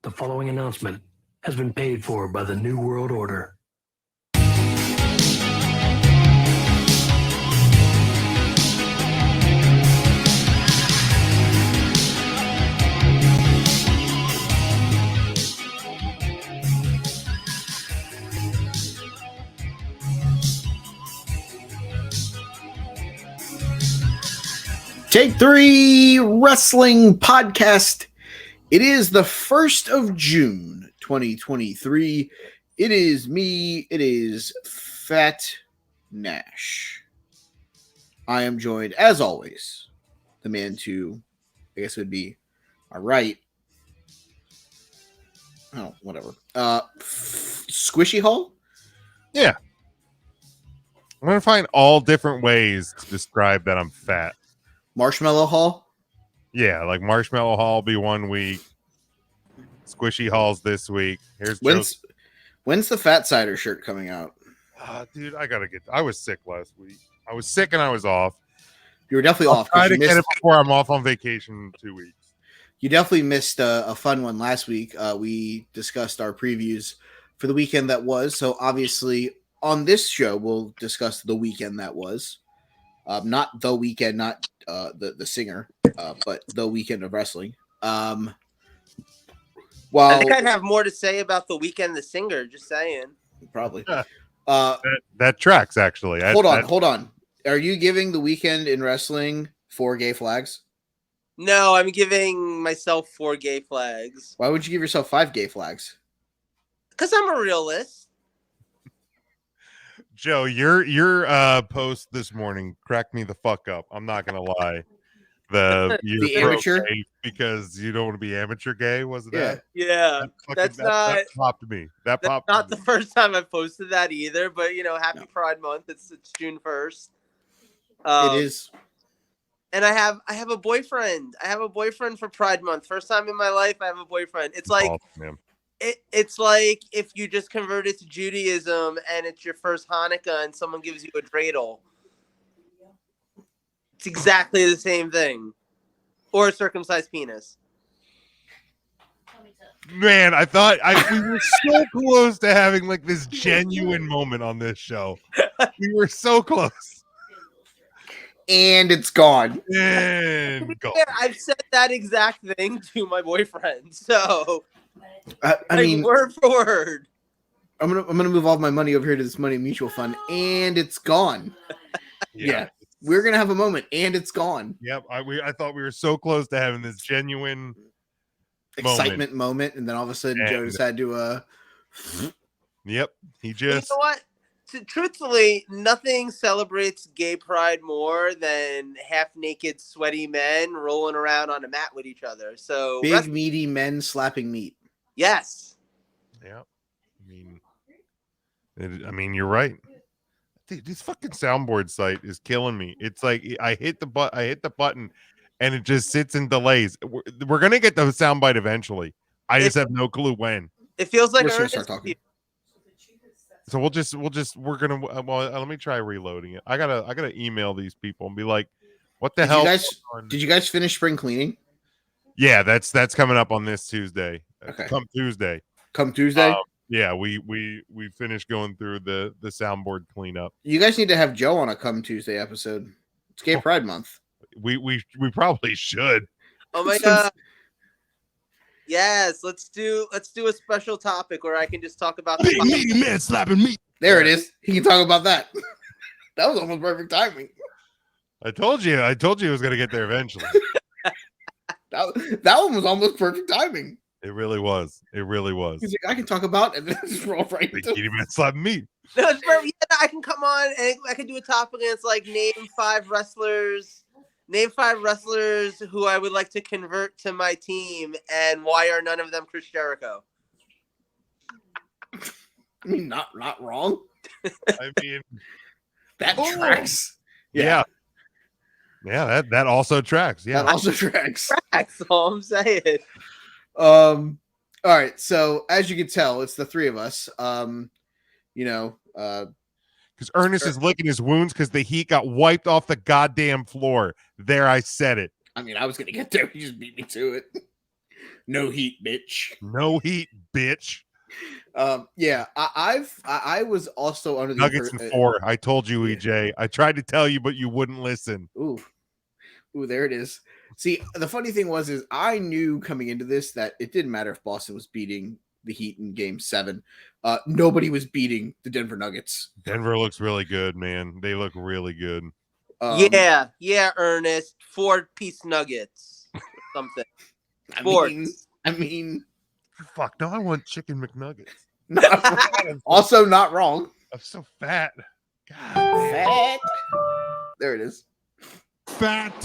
The following announcement has been paid for by the New World Order. Take 3 Wrestling Podcast. It is the 1st of June, 2023. It is me. It is Fat Nash. I am joined, as always, the man to, I guess it would be my right. Oh, whatever. Squishy Hall? Yeah. I'm going to find all different ways to describe that I'm fat. Marshmallow Hall? Yeah, like Marshmallow Hall be 1 week. Squishy Hall's this week. When's the Fat Cider shirt coming out? Dude, I was sick last week. I was sick and I was off. You were definitely off. Try to get it before I'm off on vacation 2 weeks. You definitely missed a fun one last week. We discussed our previews for the weekend that was. So obviously on this show, we'll discuss the weekend that was. Not the weekend, not the singer, but the weekend of wrestling. I think I'd have more to say about the weekend the singer, just saying. Probably. That tracks, actually. Hold on. Are you giving the weekend in wrestling 4 gay flags? No, I'm giving myself 4 gay flags. Why would you give yourself 5 gay flags? Because I'm a realist. Joe, your post this morning cracked me the fuck up. I'm not gonna lie. The amateur gay because you don't want to be amateur gay, wasn't that? Yeah. That popped me. That's not the first time I've posted that either. But happy Pride Month. It's June 1st. It is. And I have a boyfriend. I have a boyfriend for Pride Month. First time in my life I have a boyfriend. It's like It's like if you just converted to Judaism and it's your first Hanukkah and someone gives you a dreidel. It's exactly the same thing. Or a circumcised penis. Man, I thought we were so close to having like this genuine moment on this show. We were so close. And it's gone. And gone. Yeah, I've said that exact thing to my boyfriend. So I mean, word for word. I'm gonna move all my money over here to this money mutual fund, and it's gone. Yeah, we're gonna have a moment, and it's gone. Yep, I thought we were so close to having this genuine excitement moment, and then all of a sudden Joe just had to. Yep, he just. You know what? Truthfully, nothing celebrates gay pride more than half-naked, sweaty men rolling around on a mat with each other. So big, meaty men slapping meat. Yes. Yeah. I mean, you're right. Dude, this fucking soundboard site is killing me. It's like I hit the button, and it just sits and delays. We're gonna get the soundbite eventually. I just have no clue when. It feels like we're gonna start talking. So we're gonna. Let me try reloading it. I gotta email these people and be like, "What the hell?" Did you guys finish spring cleaning? Yeah, that's coming up on this Tuesday. Okay. Come Tuesday. Yeah, we finished going through the soundboard cleanup. You guys need to have Joe on a Come Tuesday episode. It's Gay Pride Month. We probably should. Oh my god. Yes, let's do a special topic where I can just talk about big meaty man slapping meat. There it is. He can talk about that. That was almost perfect timing. I told you it was gonna get there eventually. That one was almost perfect timing. It really was. He's like, I can talk about it. And then just roll right into meaty man slapping meat. No, it's perfect. Yeah, I can come on and I can do a topic and it's like name 5 wrestlers who I would like to convert to my team, and why are none of them Chris Jericho? I mean, not wrong. I mean, that tracks. Yeah, that also tracks. Yeah, that also tracks. That's all I'm saying. All right. So as you can tell, it's the 3 of us. Because Ernest is licking his wounds because the heat got wiped off the goddamn floor. There, I said it. I mean, I was gonna get there. He just beat me to it. No heat, bitch. No heat, bitch. Yeah, I was also under the Nuggets and 4. I told you, EJ. I tried to tell you, but you wouldn't listen. Ooh, there it is. See, the funny thing is I knew coming into this that it didn't matter if Boston was beating the Heat in Game 7. Nobody was beating the Denver Nuggets. Denver looks really good, man. They look really good. Yeah, Ernest. 4-piece nuggets or something. I mean, fuck. No, I want chicken McNuggets. Also not wrong. I'm so fat. God, fat. There it is. Fat.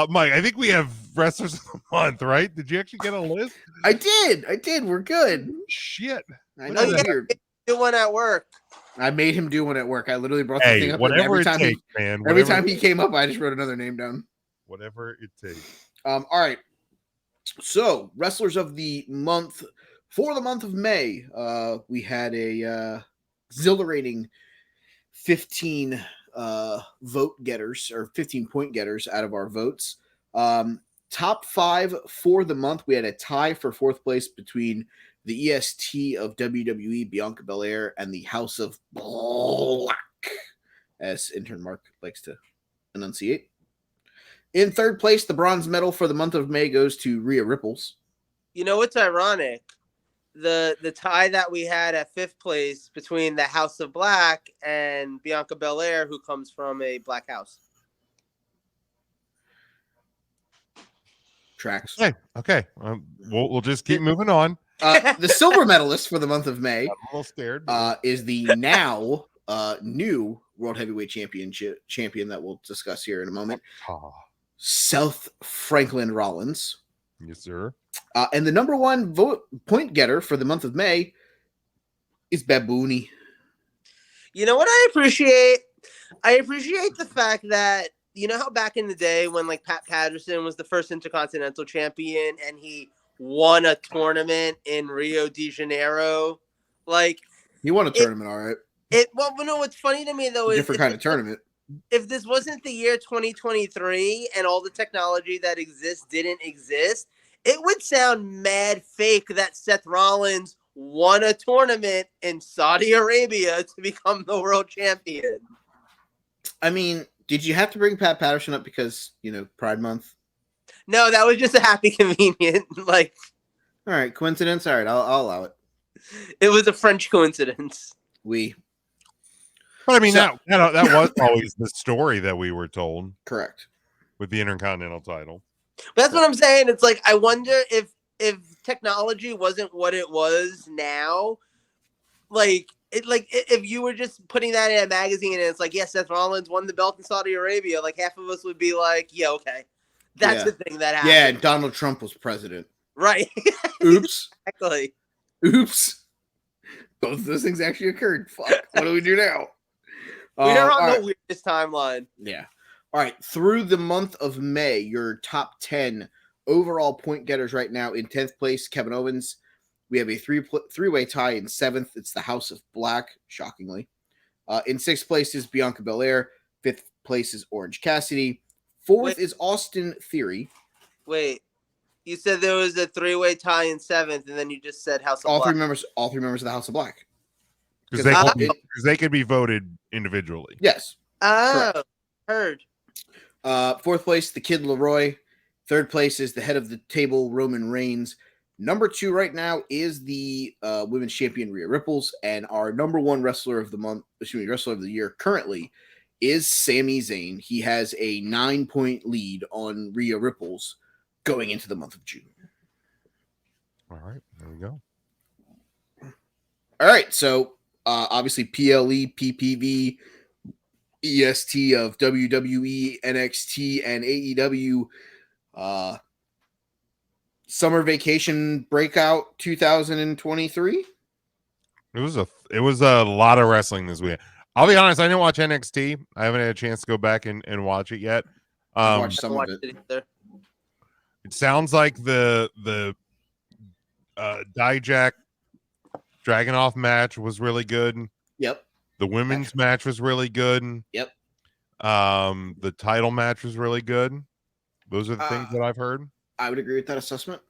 Mike, I think we have wrestlers of the month, right? Did you actually get a list? I did. We're good. Shit. I know it's weird. Do one at work. I made him do one at work. I literally brought the thing up. Whatever it takes, man. Every time he came up, I just wrote another name down. Whatever it takes. All right. So, wrestlers of the month for the month of May, we had a exhilarating 15 vote getters or 15 point getters out of our votes. Top 5 for the month, we had a tie for 4th place between the EST of WWE, Bianca Belair, and the House of Black, as intern Mark likes to enunciate. In 3rd place, the bronze medal for the month of May goes to Rhea Ripples. You know what's ironic? The tie that we had at 5th place between the House of Black and Bianca Belair, who comes from a black house. Tracks. Okay. We'll just keep moving on. The silver medalist for the month of May I'm a little scared. Is the now new World Heavyweight champion that we'll discuss here in a moment. Seth Franklin Rollins. Yes, sir. And the number 1 point getter for the month of May is Babooni. You know what I appreciate? I appreciate the fact that, you know how back in the day when like Pat Patterson was the first Intercontinental champion and he won a tournament in Rio de Janeiro? Like, he won a tournament, all right. Well, no, what's funny to me though is different kind of tournament. If this wasn't the year 2023 and all the technology that exists didn't exist, it would sound mad fake that Seth Rollins won a tournament in Saudi Arabia to become the world champion. I mean, did you have to bring Pat Patterson up because, Pride Month? No, that was just a happy convenient. Like, all right, coincidence. All right, I'll allow it. It was a French coincidence. But I mean, that was always the story that we were told. Correct. With the Intercontinental title. But that's what I'm saying. It's like, I wonder if technology wasn't what it was now, if you were just putting that in a magazine and it's like, yes, Seth Rollins won the belt in Saudi Arabia, like half of us would be like, yeah, okay. That's the thing that happened. Yeah, Donald Trump was president. Right. Oops. Exactly. Oops. Both of those things actually occurred. Fuck. What do we do now? We're on the weirdest timeline. Yeah. All right. Through the month of May, your top 10 overall point getters right now. In 10th place, Kevin Owens. We have a three-way tie in 7th. It's the House of Black, shockingly. In 6th place is Bianca Belair. 5th place is Orange Cassidy. 4th is Austin Theory. Wait. You said there was a 3-way tie in 7th, and then you just said House of Black. All three members of the House of Black. Because they could be voted individually. Yes. Oh, correct. Heard. 4th place, the Kid Leroy. 3rd place is the head of the table, Roman Reigns. Number 2 right now is the women's champion, Rhea Ripples. And our number 1 wrestler of the year currently is Sami Zayn. He has a 9-point lead on Rhea Ripples going into the month of June. All right, there we go. All right, so obviously PLE, PPV, EST of WWE, NXT, and AEW. Summer Vacation Breakout 2023. It was a lot of wrestling this week. I'll be honest, I didn't watch NXT. I haven't had a chance to go back and watch it yet. Watch some of it. It sounds like the Dijak Dragunov match was really good. Yep. The women's match was really good. Yep. The title match was really good. Those are the things that I've heard. I would agree with that assessment.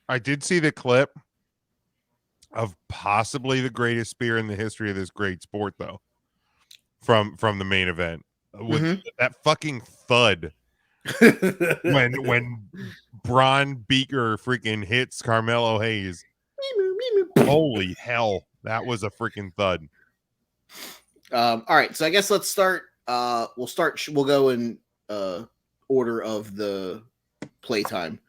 I did see the clip of possibly the greatest spear in the history of this great sport, though, from the main event with that fucking thud when Braun Beaker freaking hits Carmelo Hayes. Holy hell, that was a freaking thud. All right, so I guess let's start. We'll go in order of the playtime.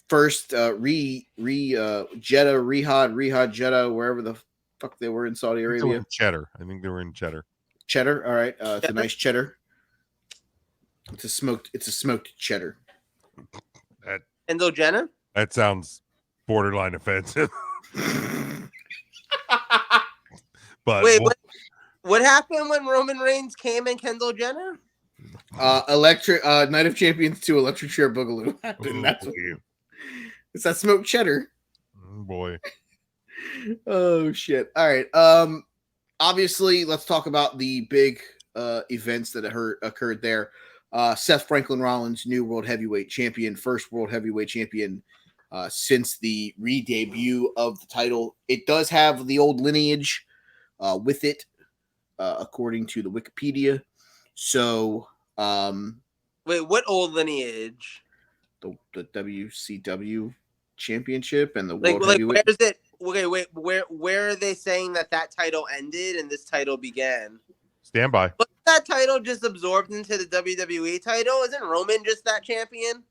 First, Jeddah, Riyadh, Jeddah, wherever the fuck they were in Saudi Arabia. Cheddar. I think they were in Cheddar. Cheddar. All right, it's a nice cheddar. It's a smoked cheddar. Kendall Jenner. That sounds borderline offensive. But wait, what happened when Roman Reigns came in Kendall Jenner? Electric Night of Champions 2 Electric Chair Boogaloo happened. That's what, it's that smoked cheddar. Oh, boy. Oh shit. All right. Obviously, let's talk about the big events that occurred there. Seth Franklin Rollins, new World Heavyweight Champion, first World Heavyweight Champion since the re-debut of the title. It does have the old lineage with it, according to the Wikipedia. So, wait, what old lineage? The WCW Championship and the World Heavyweight. Where is it? Okay, wait, where are they saying that title ended and this title began? Stand by. Wasn't that title just absorbed into the WWE title? Isn't Roman just that champion?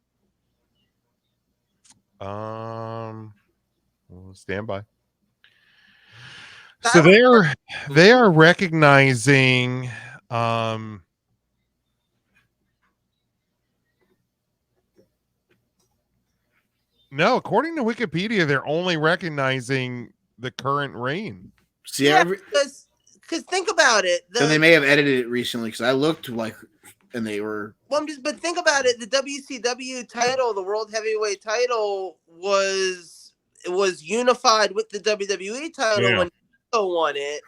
Stand by. So they are recognizing no, according to Wikipedia, they're only recognizing the current reign. See, yeah, because think about it. And they may have edited it recently because I looked and they were. Well, but think about it. The WCW title, the World Heavyweight title, was unified with the WWE title when Nico won it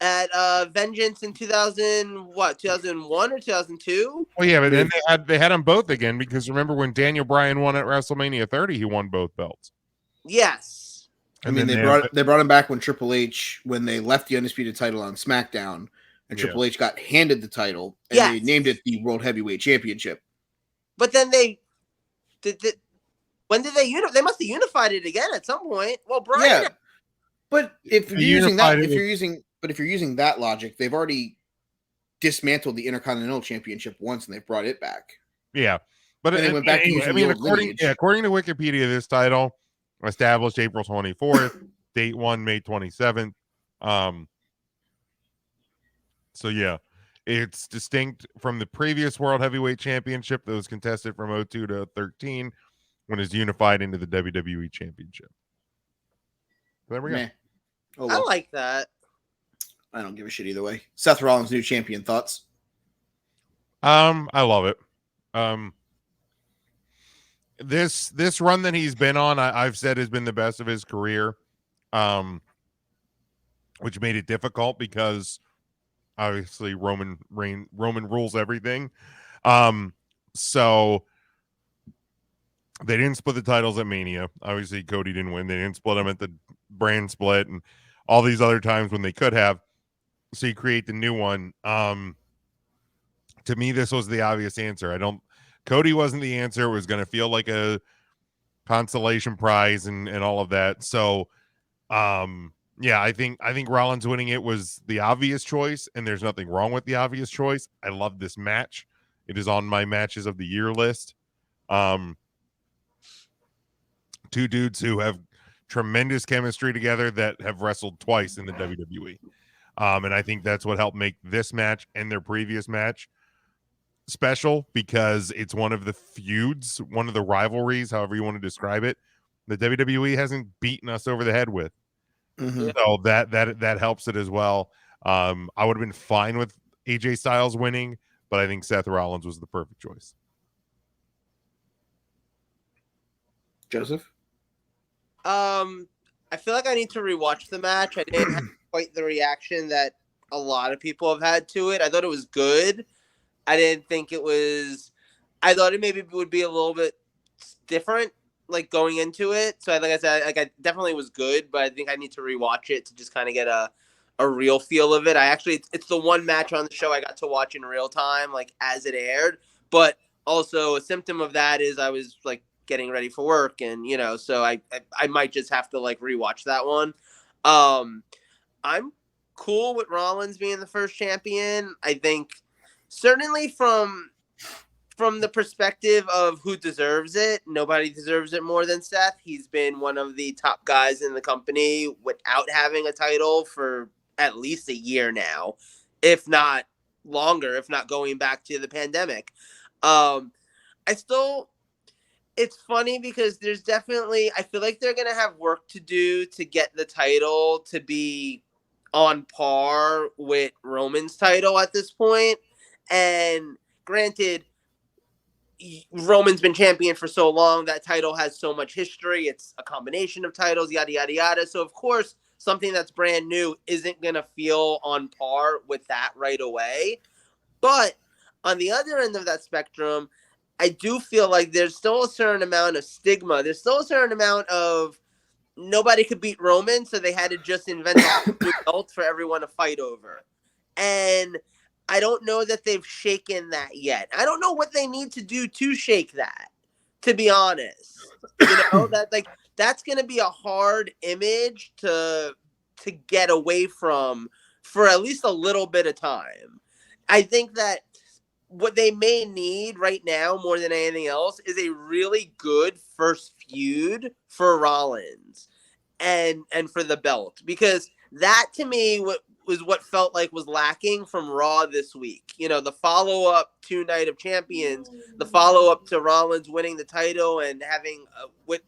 at Vengeance in 2001 or 2002? Well, yeah, but then they had them both again because remember when Daniel Bryan won at WrestleMania 30, he won both belts. Yes. I mean, they brought him back when Triple H, when they left the Undisputed title on SmackDown, and Triple H got handed the title, and they named it the World Heavyweight Championship. But then when did they they must have unified it again at some point. Well, Bryan. Yeah. But if you're using that logic, they've already dismantled the Intercontinental Championship once, and they've brought it back. Yeah, but they went back to using the old lineage. According to Wikipedia, this title established April 24th, date 1 May 27th. So yeah, it's distinct from the previous World Heavyweight Championship that was contested from 2002 to 2013, when it's unified into the WWE Championship. There we go. Oh, well. I like that. I don't give a shit either way. Seth Rollins, new champion. Thoughts? I love it. This run that he's been on, I've said has been the best of his career. Which made it difficult because obviously Roman rules everything. So they didn't split the titles at Mania. Obviously, Cody didn't win. They didn't split them at the brand split and all these other times when they could have. So you create the new one. To me, this was the obvious answer. Cody wasn't the answer. It was going to feel like a consolation prize and all of that. So, yeah, I think Rollins winning it was the obvious choice, and there's nothing wrong with the obvious choice. I love this match. It is on my matches of the year list. Two dudes who have tremendous chemistry together that have wrestled twice in the WWE. And I think that's what helped make this match and their previous match special, because it's one of the feuds, one of the rivalries, however you want to describe it, the WWE hasn't beaten us over the head with. Mm-hmm. So that helps it as well. I would have been fine with AJ Styles winning, but I think Seth Rollins was the perfect choice. Joseph? I feel like I need to rewatch the match. I didn't have quite the reaction that a lot of people have had to it. I thought it was good. I didn't think it was I thought it maybe would be a little bit different, like going into it. So like I said, like I definitely was good, but I think I need to rewatch it to just kind of get a real feel of it. I actually, it's the one match on the show I got to watch in real time, like as it aired. But also a symptom of that is I was like getting ready for work, and so I might just have to like rewatch that one. I'm cool with Rollins being the first champion. I think certainly from the perspective of who deserves it, nobody deserves it more than Seth. He's been one of the top guys in the company without having a title for at least a year now, if not longer, if not going back to the pandemic. I still, it's funny because there's definitely, I feel like they're going to have work to do to get the title to be on par with Roman's title at this point. And granted, Roman's been champion for so long, that title has so much history. It's a combination of titles, yada, yada, yada. So, of course, something that's brand new isn't going to feel on par with that right away. But on the other end of that spectrum, I do feel like there's still a certain amount of stigma. There's still a certain amount of nobody could beat Roman, so they had to just invent a new belt for everyone to fight over. And I don't know that they've shaken that yet. I don't know what they need to do to shake that, to be honest. That like that's going to be a hard image to get away from for at least a little bit of time. I think that what they may need right now more than anything else is a really good first feud for Rollins and for the belt, because that to me was what felt like was lacking from Raw this week. The follow-up to Night of Champions, the follow-up to Rollins winning the title and having with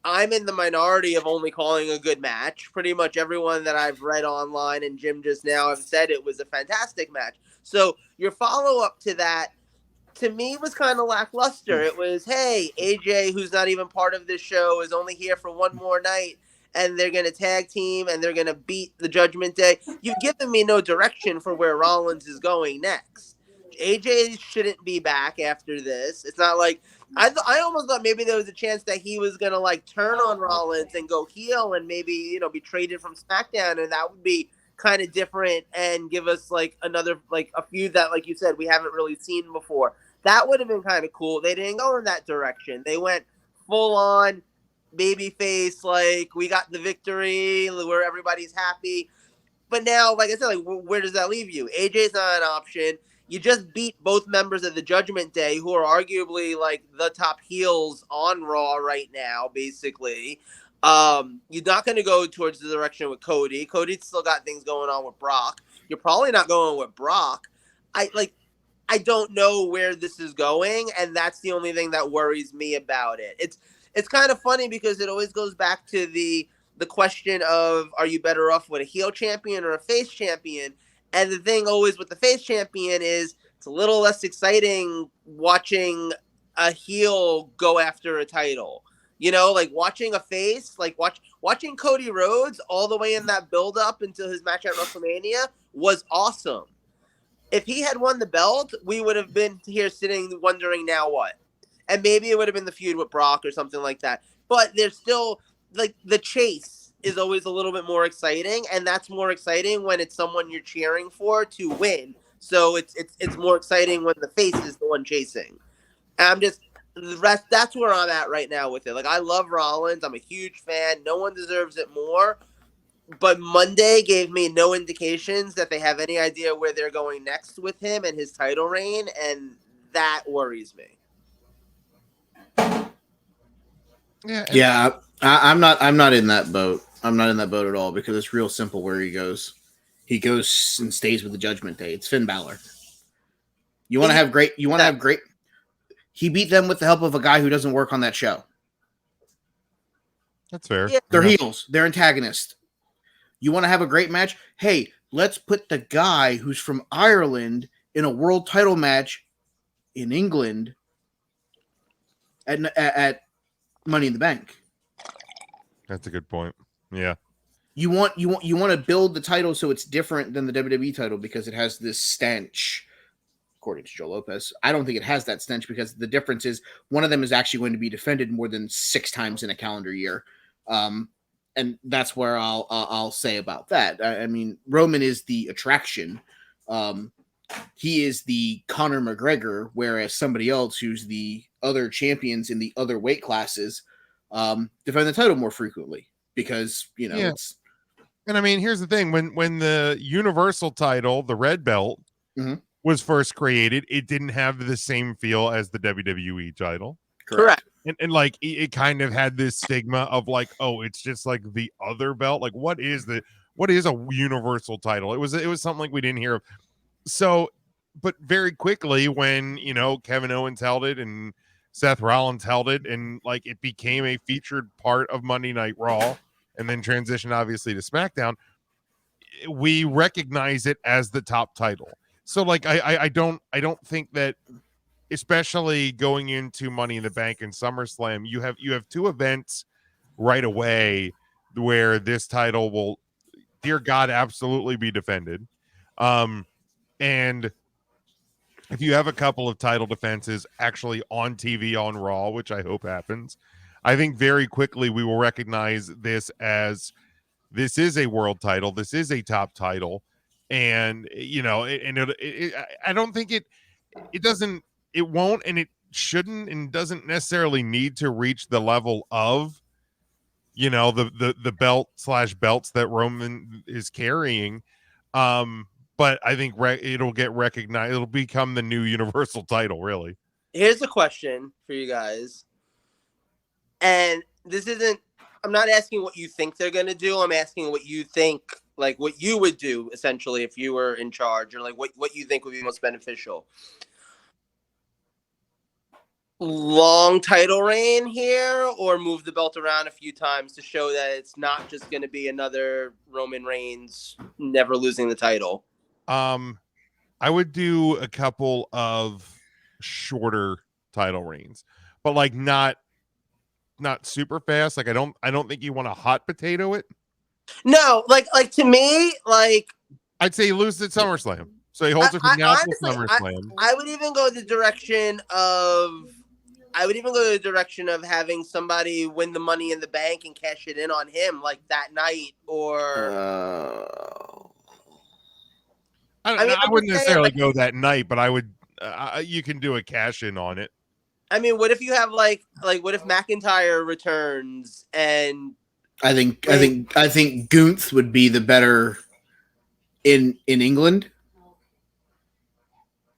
I'm in the minority of only calling a good match. Pretty much everyone that I've read online and Jim just now have said it was a fantastic match. So your follow-up to that, to me, was kind of lackluster. It was, hey, AJ, who's not even part of this show, is only here for one more night, and they're going to tag team, and they're going to beat the Judgment Day. You've given me no direction for where Rollins is going next. AJ shouldn't be back after this. It's not like I almost thought maybe there was a chance that he was gonna like turn on Rollins and go heel and maybe be traded from SmackDown, and that would be kind of different and give us like another like a feud that, like you said, we haven't really seen before. That would have been kind of cool. They didn't go in that direction. They went full on babyface, like we got the victory where everybody's happy. But now, like I said, like where does that leave you? AJ's not an option. You just beat both members of the Judgment Day, who are arguably like the top heels on Raw right now, basically. You're not going to go towards the direction with Cody. Cody's still got things going on with Brock. You're probably not going with Brock. I don't know where this is going, and that's the only thing that worries me about it. It's kind of funny because it always goes back to the question of, are you better off with a heel champion or a face champion? And the thing always with the face champion is it's a little less exciting watching a heel go after a title. Like watching a face, like watching Cody Rhodes all the way in that build up until his match at WrestleMania was awesome. If he had won the belt, we would have been here sitting wondering now what. And maybe it would have been the feud with Brock or something like that. But there's still like the chase is always a little bit more exciting, and that's more exciting when it's someone you're cheering for to win. So it's more exciting when the face is the one chasing. And the rest, that's where I'm at right now with it. Like, I love Rollins. I'm a huge fan. No one deserves it more. But Monday gave me no indications that they have any idea where they're going next with him and his title reign, and that worries me. Yeah, I'm not in that boat. I'm not in that boat at all, because it's real simple where he goes. He goes and stays with the Judgment Day. It's Finn Balor. You want to have great. He beat them with the help of a guy who doesn't work on that show. That's fair. Yeah. They're heels. They're antagonists. You want to have a great match? Hey, let's put the guy who's from Ireland in a world title match in England at Money in the Bank. That's a good point. Yeah. You want to build the title so it's different than the WWE title, because it has this stench, according to Joe Lopez. I don't think it has that stench because the difference is one of them is actually going to be defended more than 6 times in a calendar year. And that's where I'll say about that. I mean, Roman is the attraction. He is the Conor McGregor, whereas somebody else who's the other champions in the other weight classes defend the title more frequently because, you know, it's. And I mean, here's the thing: when the Universal title, the red belt, was first created, it didn't have the same feel as the WWE title. Correct. And like it kind of had this stigma of like, oh, it's just like the other belt. Like, what is a Universal title? It was something like we didn't hear of. So, but very quickly when, you know, Kevin Owens held it and Seth Rollins held it, and like it became a featured part of Monday Night Raw, and then transitioned obviously to SmackDown, we recognize it as the top title. So like I don't think that, especially going into Money in the Bank and SummerSlam, you have 2 events right away where this title will, dear God, absolutely be defended. And if you have a couple of title defenses actually on TV on Raw, which I hope happens, I think very quickly we will recognize this as, this is a world title, this is a top title, and you know, I don't think it won't, and it shouldn't, and doesn't necessarily need to reach the level of, you know, the belts that Roman is carrying. But I think it'll get recognized. It'll become the new Universal title, really. Here's a question for you guys. And this isn't, I'm not asking what you think they're going to do. I'm asking what you think, like what you would do essentially if you were in charge, or like what you think would be most beneficial. Long title reign here, or move the belt around a few times to show that it's not just going to be another Roman Reigns never losing the title. I would do a couple of shorter title reigns, but like not super fast. Like I don't think you want to hot potato it. No, like to me, like I'd say he loses at SummerSlam, so he holds it from now to SummerSlam. I would even go the direction of having somebody win the Money in the Bank and cash it in on him like that night, or. I wouldn't necessarily go that night, but I would. You can do a cash in on it. I mean, what if you have like what if McIntyre returns and? I think Gunther would be the better in England.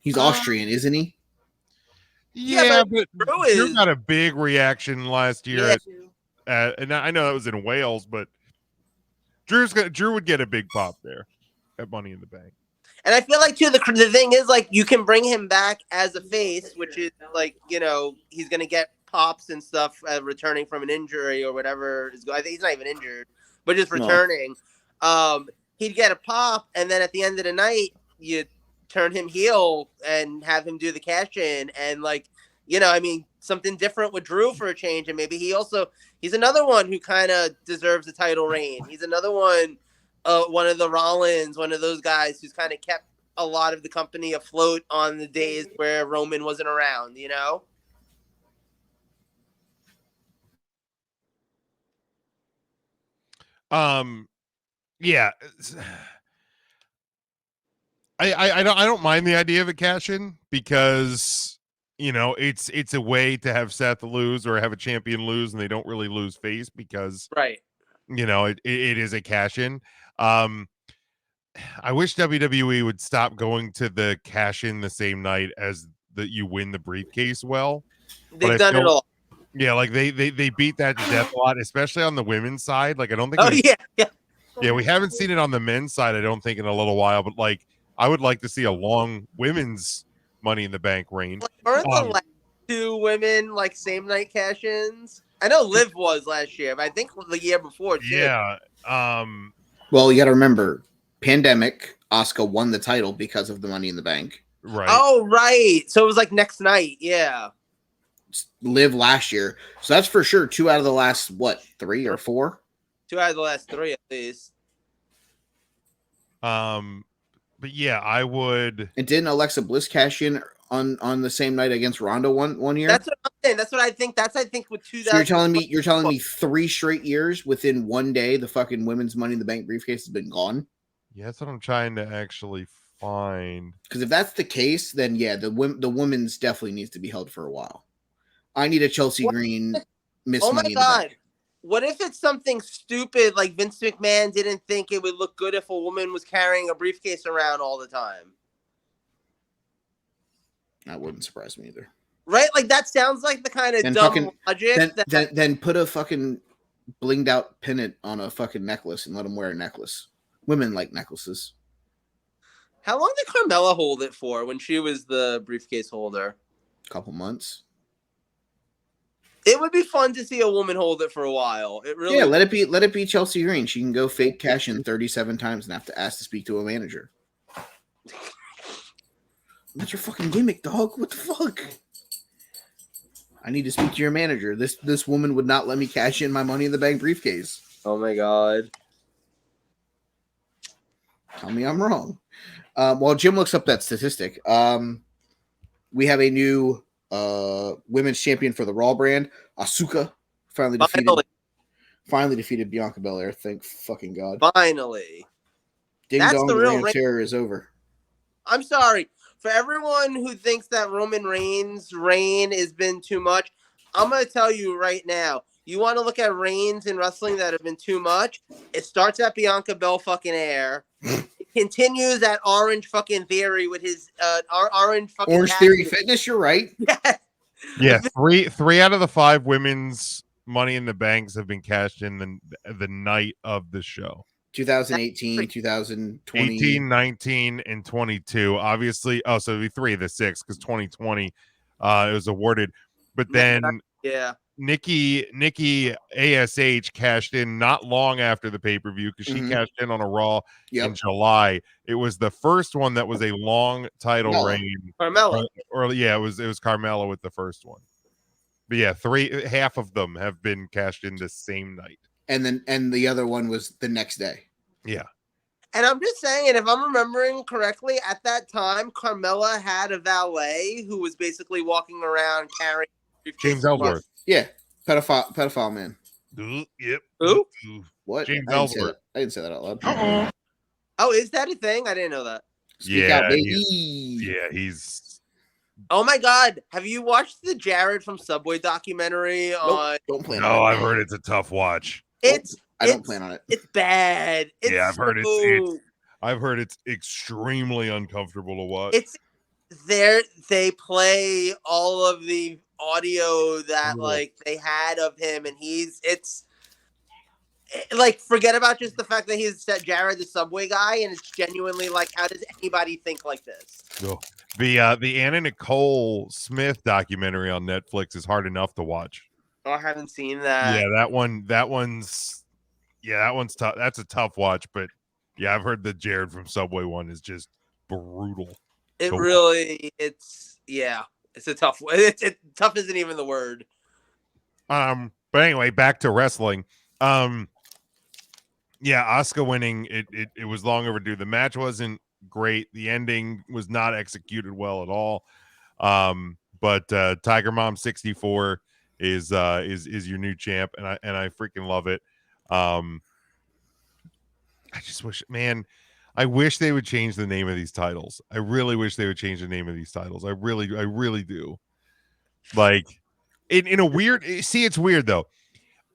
He's Austrian, isn't he? Yeah, but Drew got a big reaction last year, and I know that was in Wales, but Drew would get a big pop there at Money in the Bank. And I feel like too the thing is like you can bring him back as a face, which is like, you know, he's gonna get pops and stuff returning from an injury or whatever. I think he's not even injured, but just returning. No. He'd get a pop, and then at the end of the night, you turn him heel and have him do the cash in, and like, you know, I mean, something different with Drew for a change, and maybe he's another one who kind of deserves a title reign. He's another one. One of the Rollins, one of those guys who's kind of kept a lot of the company afloat on the days where Roman wasn't around, you know? Yeah. I don't mind the idea of a cash in, because, you know, it's a way to have Seth lose or have a champion lose, and they don't really lose face because, right, you know, it is a cash in. I wish WWE would stop going to the cash in the same night as you win the briefcase. Well, they've done it all. Yeah, like they beat that to death a lot, especially on the women's side. Like I don't think. Yeah, we haven't seen it on the men's side, I don't think, in a little while. But like, I would like to see a long women's Money in the Bank reign. Aren't the last 2 women like same night cash ins? I know Liv was last year, but I think the year before too. Yeah. Well, you got to remember, pandemic. Asuka won the title because of the Money in the Bank. Right. Oh, right. So it was like next night. Yeah. Liv last year. So that's for sure 2 out of the last 3 or 4. 2 out of the last 3 at least. But yeah, I would. And didn't Alexa Bliss cash in on the same night against Ronda one year? That's what I'm saying. That's what I think. That's I think with 2000. So you're telling me 3 straight years within one day the fucking women's Money in the Bank briefcase has been gone? Yeah, that's what I'm trying to actually find. Because if that's the case, then yeah, the women's definitely needs to be held for a while. I need a Chelsea Green Miss Oh my Money in the God. Bank. What if it's something stupid like Vince McMahon didn't think it would look good if a woman was carrying a briefcase around all the time? That wouldn't surprise me either. Right? Like that sounds like the kind of dumb logic. Then put a fucking blinged out pennant on a fucking necklace and let them wear a necklace. Women like necklaces. How long did Carmella hold it for when she was the briefcase holder? A couple months. It would be fun to see a woman hold it for a while. It really. Yeah, let it be Chelsea Green. She can go fake cash in 37 times and have to ask to speak to a manager. That's your fucking gimmick, dog. What the fuck? I need to speak to your manager. This woman would not let me cash in my Money in the Bank briefcase. Oh my God. Tell me I'm wrong. While Jim looks up that statistic, we have a new women's champion for the Raw brand. Asuka finally defeated Bianca Belair. Thank fucking God. Finally. Ding That's dong, the the real reign of terror is over. I'm sorry. For everyone who thinks that Roman Reigns' reign has been too much, I'm going to tell you right now. You want to look at reigns in wrestling that have been too much? It starts at Bianca Bel fucking Air. It continues at Orange fucking Theory with his Orange fucking Orange Theory Fitness, you're right. Yeah, three out of the 5 women's Money in the Banks have been cashed in the night of the show. 2018, 2020. 18, 19, and 22. Obviously, so it'd be 3 of the 6 because 2020 it was awarded. But then yeah, Nikki ASH cashed in not long after the pay-per-view because she cashed in on a Raw in July. It was the first one that was a long title reign. Carmella. Or yeah, it was Carmella with the first one. But yeah, half of them have been cashed in the same night. And the other one was the next day. Yeah. And I'm just saying, and if I'm remembering correctly, at that time, Carmella had a valet who was basically walking around carrying James Ellsworth. Yeah, pedophile man. Yep. Who? What? James Ellsworth. I didn't say that out loud. Oh, is that a thing? I didn't know that. Speak out, baby. He's. Oh my God! Have you watched the Jared from Subway documentary? Nope, don't plan. No, I've heard it's a tough watch. I don't plan on it. It's bad. I've heard I've heard it's extremely uncomfortable to watch. They play all of the audio that like they had of him, and it's like forget about just the fact that he's Jared the Subway guy, and it's genuinely like, how does anybody think like this? Oh. The Anna Nicole Smith documentary on Netflix is hard enough to watch. Oh, I haven't seen that. Yeah, that one's tough. That's a tough watch, but yeah, I've heard the Jared from Subway one is just brutal. It's a tough one. Tough isn't even the word. But anyway, back to wrestling. Yeah, Asuka winning, it was long overdue. The match wasn't great. The ending was not executed well at all. But Tiger Mom 64 is your new champ, and I freaking love it. I just wish, man, I wish they would change the name of these titles. I really wish they would change the name of these titles. I really do. Like in a weird, see, it's weird though.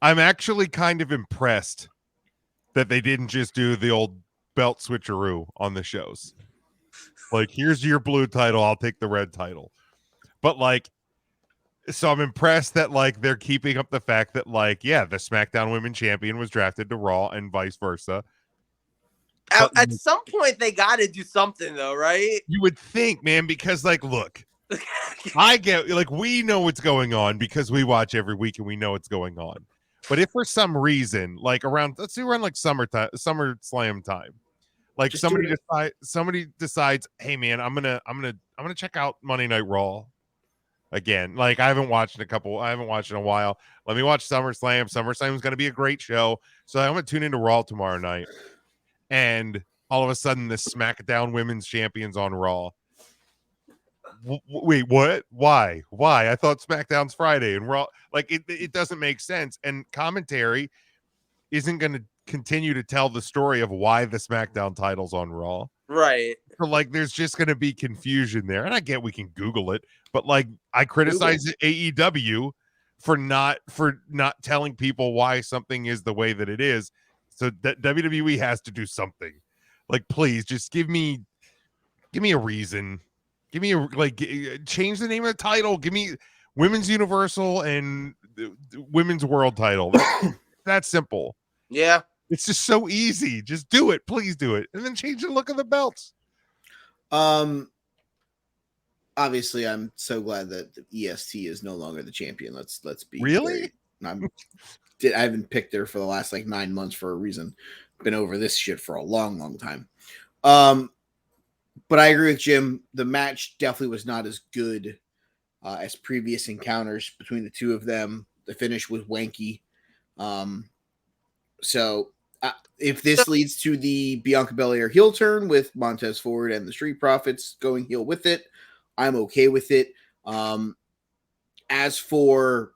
I'm actually kind of impressed that they didn't just do the old belt switcheroo on the shows. Like, here's your blue title, I'll take the red title. But like, so I'm impressed that like they're keeping up the fact that like, yeah, the SmackDown Women's Champion was drafted to Raw and vice versa. At some point, they got to do something though, right? You would think, man, because like, look, I get like we know what's going on because we watch every week and we know what's going on. But if for some reason, like let's do around like SummerSlam time, like just somebody decides, hey man, I'm gonna check out Monday Night Raw again. Like I haven't watched in a while. Let me watch SummerSlam. SummerSlam is gonna be a great show, so I'm gonna tune into Raw tomorrow night. And all of a sudden the SmackDown Women's Champions on Raw. Wait, what? Why? I thought SmackDown's Friday and Raw. Like it doesn't make sense. And commentary isn't going to continue to tell the story of why the SmackDown title's on Raw. Right. So like there's just going to be confusion there. And I get we can Google it, but like I criticize AEW for not telling people why something is the way that it is. So WWE has to do something. Like please just give me a reason. Give me change the name of the title. Give me Women's Universal and Women's World title. That's simple. Yeah. It's just so easy. Just do it. Please do it. And then change the look of the belts. Obviously, I'm so glad that the EST is no longer the champion. Let's be really. I haven't picked her for the last 9 months for a reason. Been over this shit for a long time. But I agree with Jim. The match definitely was not as good as previous encounters between the two of them. The finish was wanky. So if this leads to the Bianca Belair heel turn with Montez Ford and the Street Profits going heel with it, I'm okay with it. As for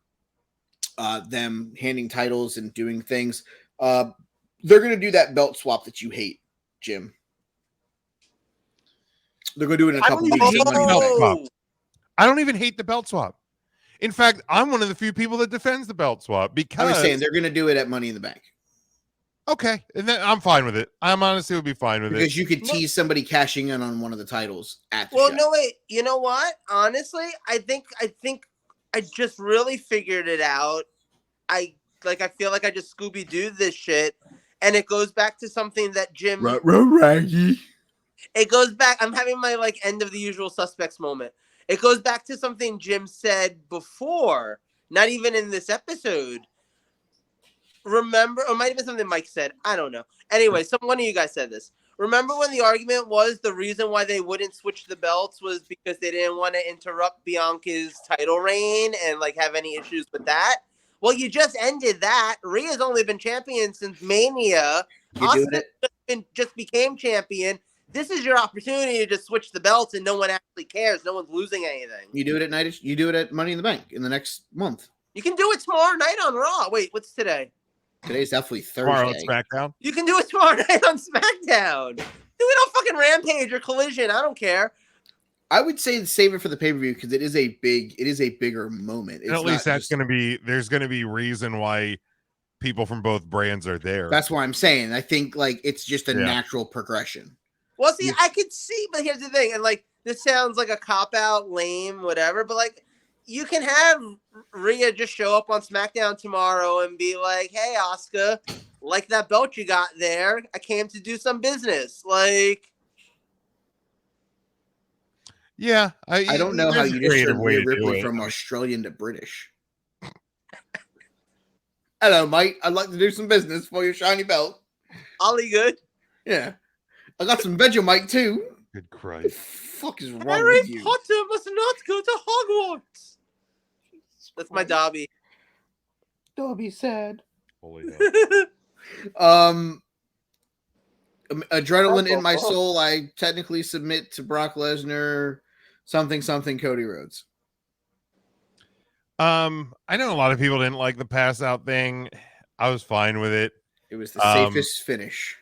them handing titles and doing things, they're going to do that belt swap that you hate, Jim. They're going to do it in a couple weeks. I don't even hate the belt swap. In fact, I'm one of the few people that defends the belt swap because I'm saying they're going to do it at Money in the Bank. Okay, and then I'm fine with it. I'm honestly would be fine with it because you could tease somebody cashing in on one of the titles at the show. No, wait. You know what? Honestly, I think I just really figured it out. I feel like I just Scooby-Doo this shit, and it goes back to something that Jim. Raggy. It goes back. I'm having my end of the Usual Suspects moment. It goes back to something Jim said before, not even in this episode. Remember, or it might have been something Mike said. I don't know. Anyway, one of you guys said this. Remember when the argument was the reason why they wouldn't switch the belts was because they didn't want to interrupt Bianca's title reign and have any issues with that? Well, you just ended that. Rhea's only been champion since Mania. Austin just became champion. This is your opportunity to just switch the belts, and no one actually cares. No one's losing anything. You do it at night. You do it at Money in the Bank in the next month. You can do it tomorrow night on Raw. Wait, what's today? Today's definitely Thursday. Tomorrow on SmackDown. You can do it tomorrow night on SmackDown. Do it on fucking Rampage or Collision. I don't care. I would say save it for the pay-per-view because it is a bigger moment. At least there's going to be reason why people from both brands are there. That's why I'm saying. I think it's just a natural progression. Well, see, I could see, but here's the thing, and this sounds like a cop-out, lame, whatever, but you can have Rhea just show up on SmackDown tomorrow and be like, "Hey, Asuka, like that belt you got there, I came to do some business." Yeah, I don't know how you just turned Rhea Ripley from Australian to British. Hello, mate. I'd like to do some business for your shiny belt. Ollie good? Yeah. I got some Vegemite too. Good Christ. What the fuck is wrong Harry with you? Potter must not go to Hogwarts. That's my Dobby. Dobby sad. Holy hell. Adrenaline in my soul. I technically submit to Brock Lesnar. Something Cody Rhodes. I know a lot of people didn't like the pass out thing. I was fine with it. It was the safest finish.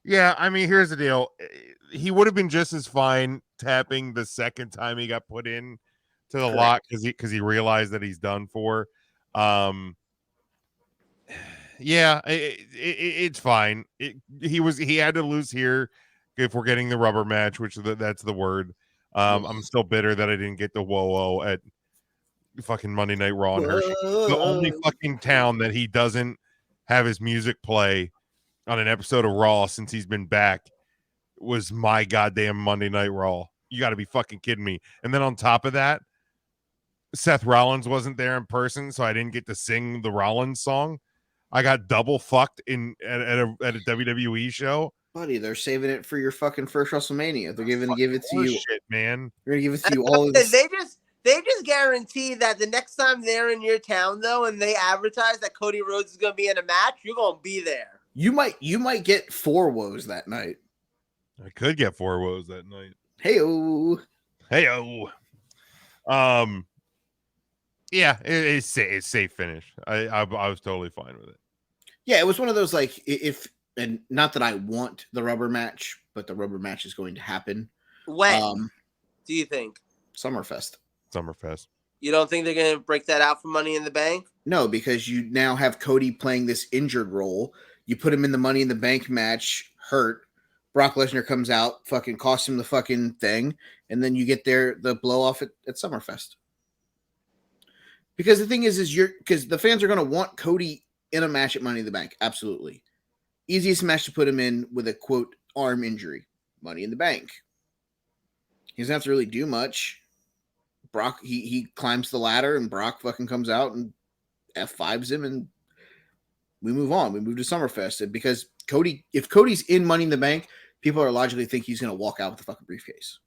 Yeah, I mean, here's the deal. He would have been just as fine tapping the second time he got put in to the lock because he realized that he's done for. Yeah, it's fine. He had to lose here if we're getting the rubber match, which that's the word. I'm still bitter that I didn't get the whoa at fucking Monday Night Raw and Hershey. The only fucking town that he doesn't have his music play on an episode of Raw since he's been back was my goddamn Monday Night Raw. You got to be fucking kidding me. And then on top of that, Seth Rollins wasn't there in person, so I didn't get to sing the Rollins song. I got double fucked at a WWE show. Buddy, they're saving it for your fucking first WrestleMania. They're going to give it to you. Shit, man. They're going to give it to you all of this. They just guarantee that the next time they're in your town, though, and they advertise that Cody Rhodes is going to be in a match, you're going to be there. You might get 4 woes that night. I could get 4 woes that night. Hey-o. Hey-o. Yeah, it's safe finish. I was totally fine with it. Yeah, it was one of those like if and not that I want the rubber match, but the rubber match is going to happen. When do you think? Summerfest. Summerfest. You don't think they're going to break that out for Money in the Bank? No, because you now have Cody playing this injured role. You put him in the Money in the Bank match, hurt. Brock Lesnar comes out, fucking costs him the fucking thing, and then you get the blow off at Summerfest. Because the thing is because the fans are going to want Cody in a match at Money in the Bank. Absolutely. Easiest match to put him in with a quote arm injury. Money in the Bank. He doesn't have to really do much. Brock, he climbs the ladder and Brock fucking comes out and F5s him and we move on. We move to Summerfest. And because if Cody's in Money in the Bank, people are logically think he's going to walk out with the fucking briefcase.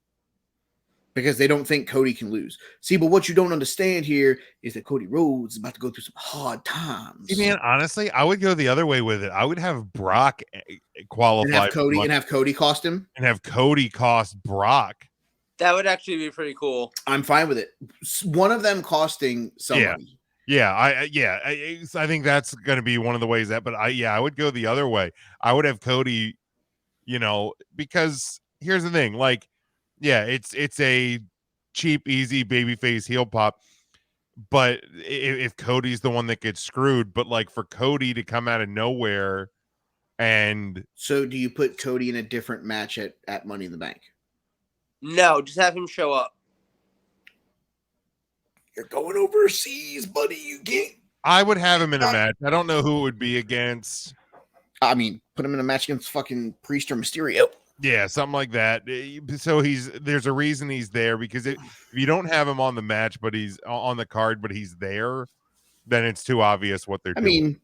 Because they don't think Cody can lose. See, but what you don't understand here is that Cody Rhodes is about to go through some hard times. See, man, honestly, I would go the other way with it. I would have Brock qualify and have Cody cost him. And have Cody cost Brock. That would actually be pretty cool. I'm fine with it. One of them costing somebody. Yeah, I think that's going to be one of the ways that. But I would go the other way. I would have Cody, because here's the thing, like, yeah, it's a cheap, easy babyface heel pop. But if Cody's the one that gets screwed, but like for Cody to come out of nowhere, and so do you put Cody in a different match at Money in the Bank? No, just have him show up. You're going overseas, buddy. You can't. I would have him in a match. I don't know who it would be against. I mean, put him in a match against fucking Priest or Mysterio. Yeah, something like that. So there's a reason he's there, because if you don't have him on the match, but he's on the card, but he's there, then it's too obvious what they're doing.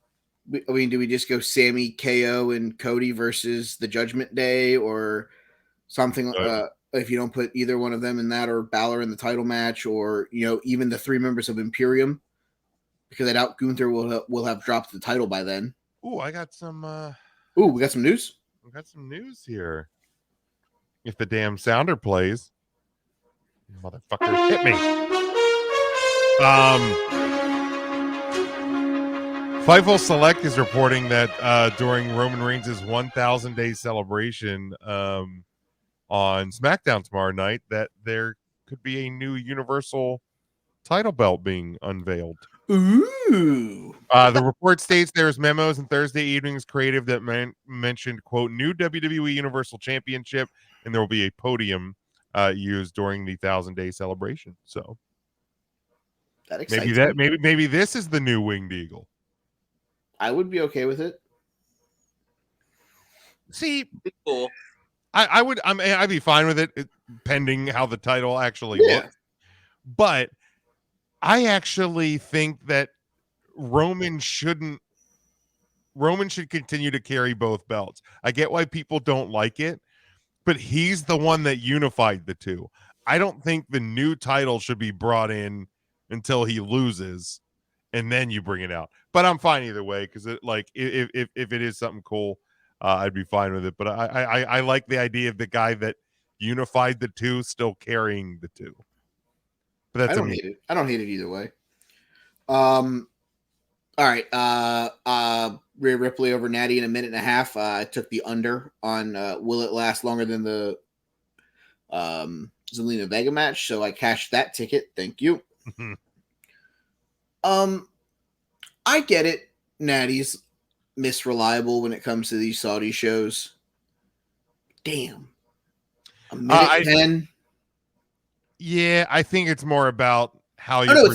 I mean, do we just go Sammy, KO, and Cody versus the Judgment Day or something? If you don't put either one of them in that, or Balor in the title match, or even the 3 members of Imperium, because I doubt Gunther will have dropped the title by then. Ooh, I got some. We got some news. We got some news here. If the damn sounder plays, motherfucker, hit me. Fightful Select is reporting that during Roman Reigns' 1,000 day celebration on SmackDown tomorrow night, that there could be a new Universal title belt being unveiled. Ooh. The report states there's memos in Thursday evening's creative that mentioned, quote, new WWE Universal Championship, and there will be a podium used during the 1,000-day celebration. So that excites me. maybe this is the new Winged Eagle. I would be okay with it. See, cool. I'd be fine with it, pending how the title actually looks. But I actually think that Roman should continue to carry both belts. I get why people don't like it, but he's the one that unified the two. I don't think the new title should be brought in until he loses, and then you bring it out. But I'm fine either way, because if it is something cool, I'd be fine with it. But I like the idea of the guy that unified the two still carrying the two. But that's I don't hate it. I don't hate it either way. All right. Rhea Ripley over Natty in a minute and a half. I took the under on will it last longer than the Zelina Vega match, so I cashed that ticket. Thank you. I get it. Natty's misreliable when it comes to these Saudi shows. Damn. A minute 10. Yeah, I think it's more about how you.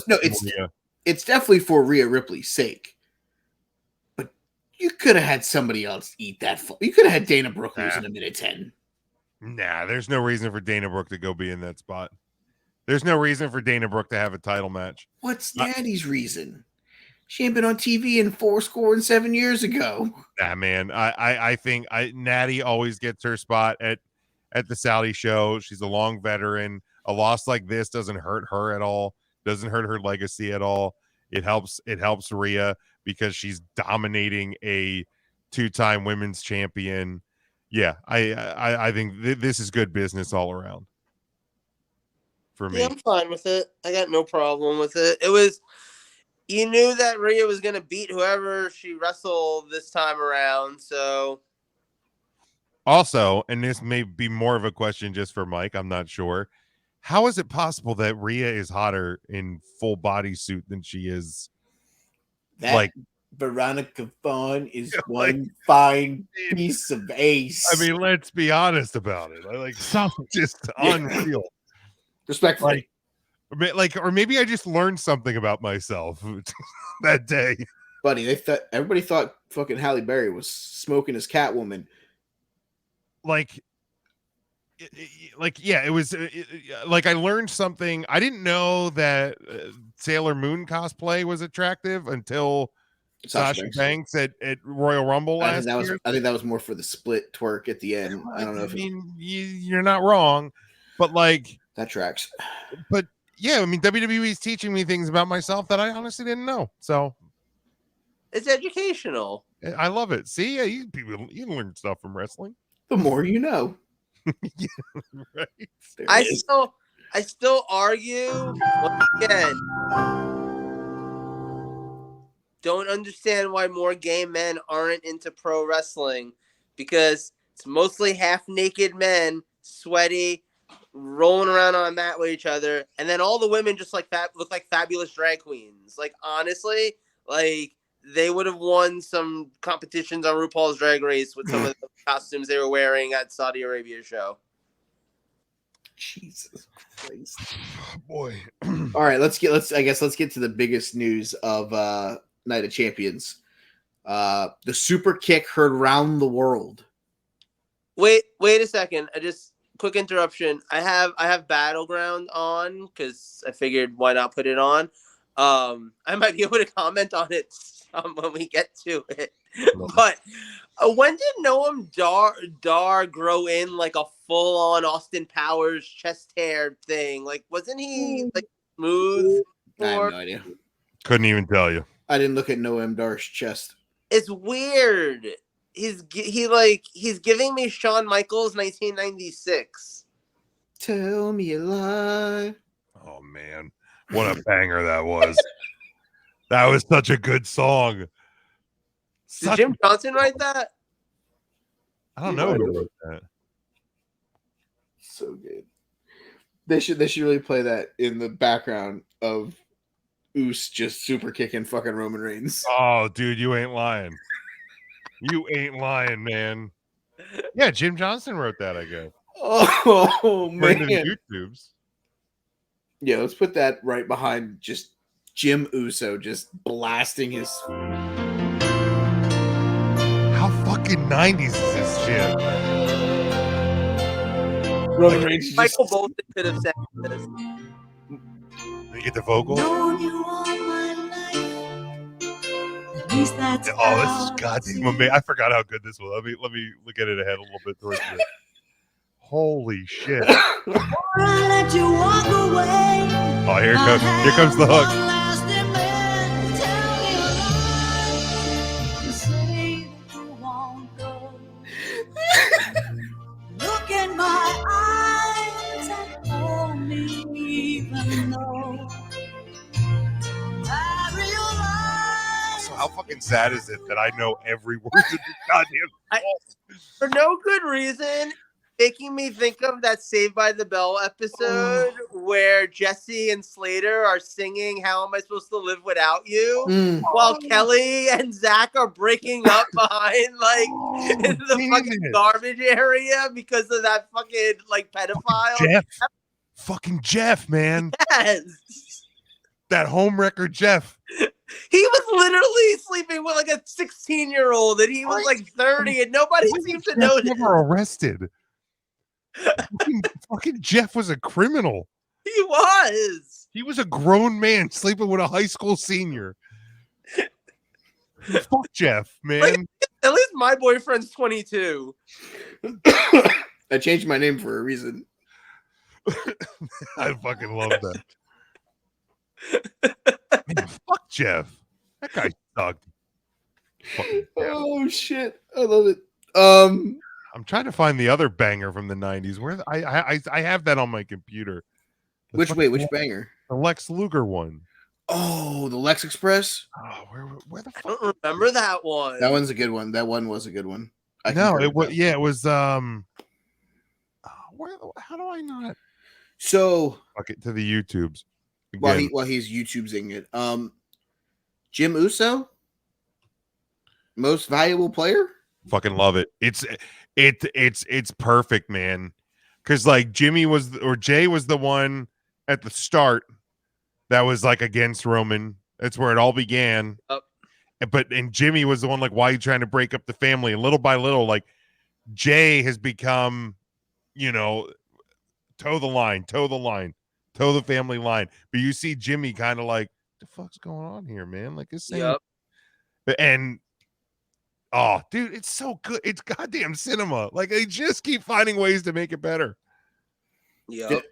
It's definitely for Rhea Ripley's sake. But you could have had somebody else eat that. You could have had Dana Brooke lose in a minute 10. Nah, there's no reason for Dana Brooke to go be in that spot. There's no reason for Dana Brooke to have a title match. What's Natty's reason? She ain't been on TV in 7 years ago. Nah, man. I think Natty always gets her spot at the Saudi show. She's a long veteran. A loss like this doesn't hurt her at all. Doesn't hurt her legacy at all. It helps Rhea because she's dominating a 2-time women's champion. Yeah, I think this is good business all around for me. Yeah, I'm fine with it. I got no problem with it. You knew that Rhea was gonna beat whoever she wrestled this time around, so. Also, and this may be more of a question just for Mike, I'm not sure. How is it possible that Rhea is hotter in full bodysuit than she is? That Veronica Vaughn is like, one fine piece of ace. I mean, let's be honest about it. Like, something just unreal. Respectfully. Or maybe I just learned something about myself that day. Buddy, everybody thought fucking Halle Berry was smoking as Catwoman. Yeah, it was like I learned something. I didn't know that Sailor Moon cosplay was attractive until Sasha Banks at Royal Rumble last year. I think that was more for the split twerk at the end. I don't know if you're not wrong, but like that tracks. But yeah, I mean WWE is teaching me things about myself that I honestly didn't know. So it's educational. I love it. See, you learn stuff from wrestling. The more you know. Yeah, right. I still argue once again. Don't understand why more gay men aren't into pro wrestling, because it's mostly half naked men, sweaty, rolling around on a mat with each other, and then all the women just like look like fabulous drag queens. Like honestly, like they would have won some competitions on RuPaul's Drag Race with some of the costumes they were wearing at Saudi Arabia show. Jesus Christ. Boy. All right, let's get to the biggest news of Night of Champions. The super kick heard round the world. Wait a second. Quick interruption. I have Battleground on because I figured why not put it on. I might be able to comment on it when we get to it. But when did Noam Dar grow in like a full-on Austin Powers chest hair thing? Like, wasn't he like smooth? I have no idea. Couldn't even tell you. I didn't look at Noam Dar's chest. It's weird. He's giving me Shawn Michaels 1996. Tell me a lie. Oh man, what a banger that was. That was such a good song. Did Jim Johnson write that? I don't know who wrote that. So good. They should really play that in the background of Oos just super kicking fucking Roman Reigns. Oh, dude, you ain't lying. You ain't lying, man. Yeah, Jim Johnson wrote that, I guess. Oh man. YouTubes. Yeah, let's put that right behind just Jim Uso just blasting his. How fucking 90s is this shit? Roman Reigns Michael Bolton could have said this. You get the vocal? This is goddamn amazing. I forgot how good this was. Let me look at it ahead a little bit towards the end. Holy shit. Oh, here comes the hook. Look in my eyes and hold me, even though I realize. So how fucking sad is it that I know every word of this goddamn song? For no good reason, making me think of that Saved by the Bell episode where Jesse and Slater are singing "How Am I Supposed to Live Without You," while Kelly and Zach are breaking up behind like in the fucking garbage area because of that fucking like pedophile. Fucking Jeff, man. Yes. That home record Jeff. He was literally sleeping with like a 16-year-old and he was like 30 and nobody seemed to notice. Never arrested. fucking Jeff was a criminal. He was. He was a grown man sleeping with a high school senior. Fuck Jeff, man. Like, at least my boyfriend's 22. I changed my name for a reason. I fucking love that. Man, fuck Jeff. That guy sucked. Oh shit. I love it. I'm trying to find the other banger from the 90s. I have that on my computer. Which banger? The Lex Luger one. Oh, the Lex Express. Oh, where the I fuck? don't remember that one. That one's a good one. That one was a good one. No, it was it was how do I not So fuck it to the YouTubes while again? he's YouTubing it, Jim Uso, most valuable player. Fucking love it. It's perfect, man. Because like Jay was the one at the start that was like against Roman. That's where it all began. And Jimmy was the one like, why are you trying to break up the family? And little by little, like Jay has become, toe the family line. But you see Jimmy kind of like, the fuck's going on here, man? Like this thing. Yep. And oh, dude, it's so good. It's goddamn cinema. Like they just keep finding ways to make it better. Yep.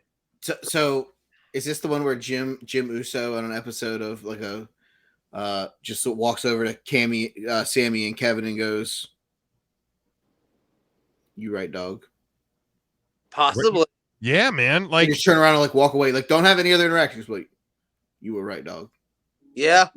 So is this the one where Jim Uso on an episode of like a just walks over to Sammy and Kevin and goes, "You right, dog?" Possibly. Yeah, man. Like just turn around and like walk away. Like don't have any other interactions. But you were right, dog. Yeah.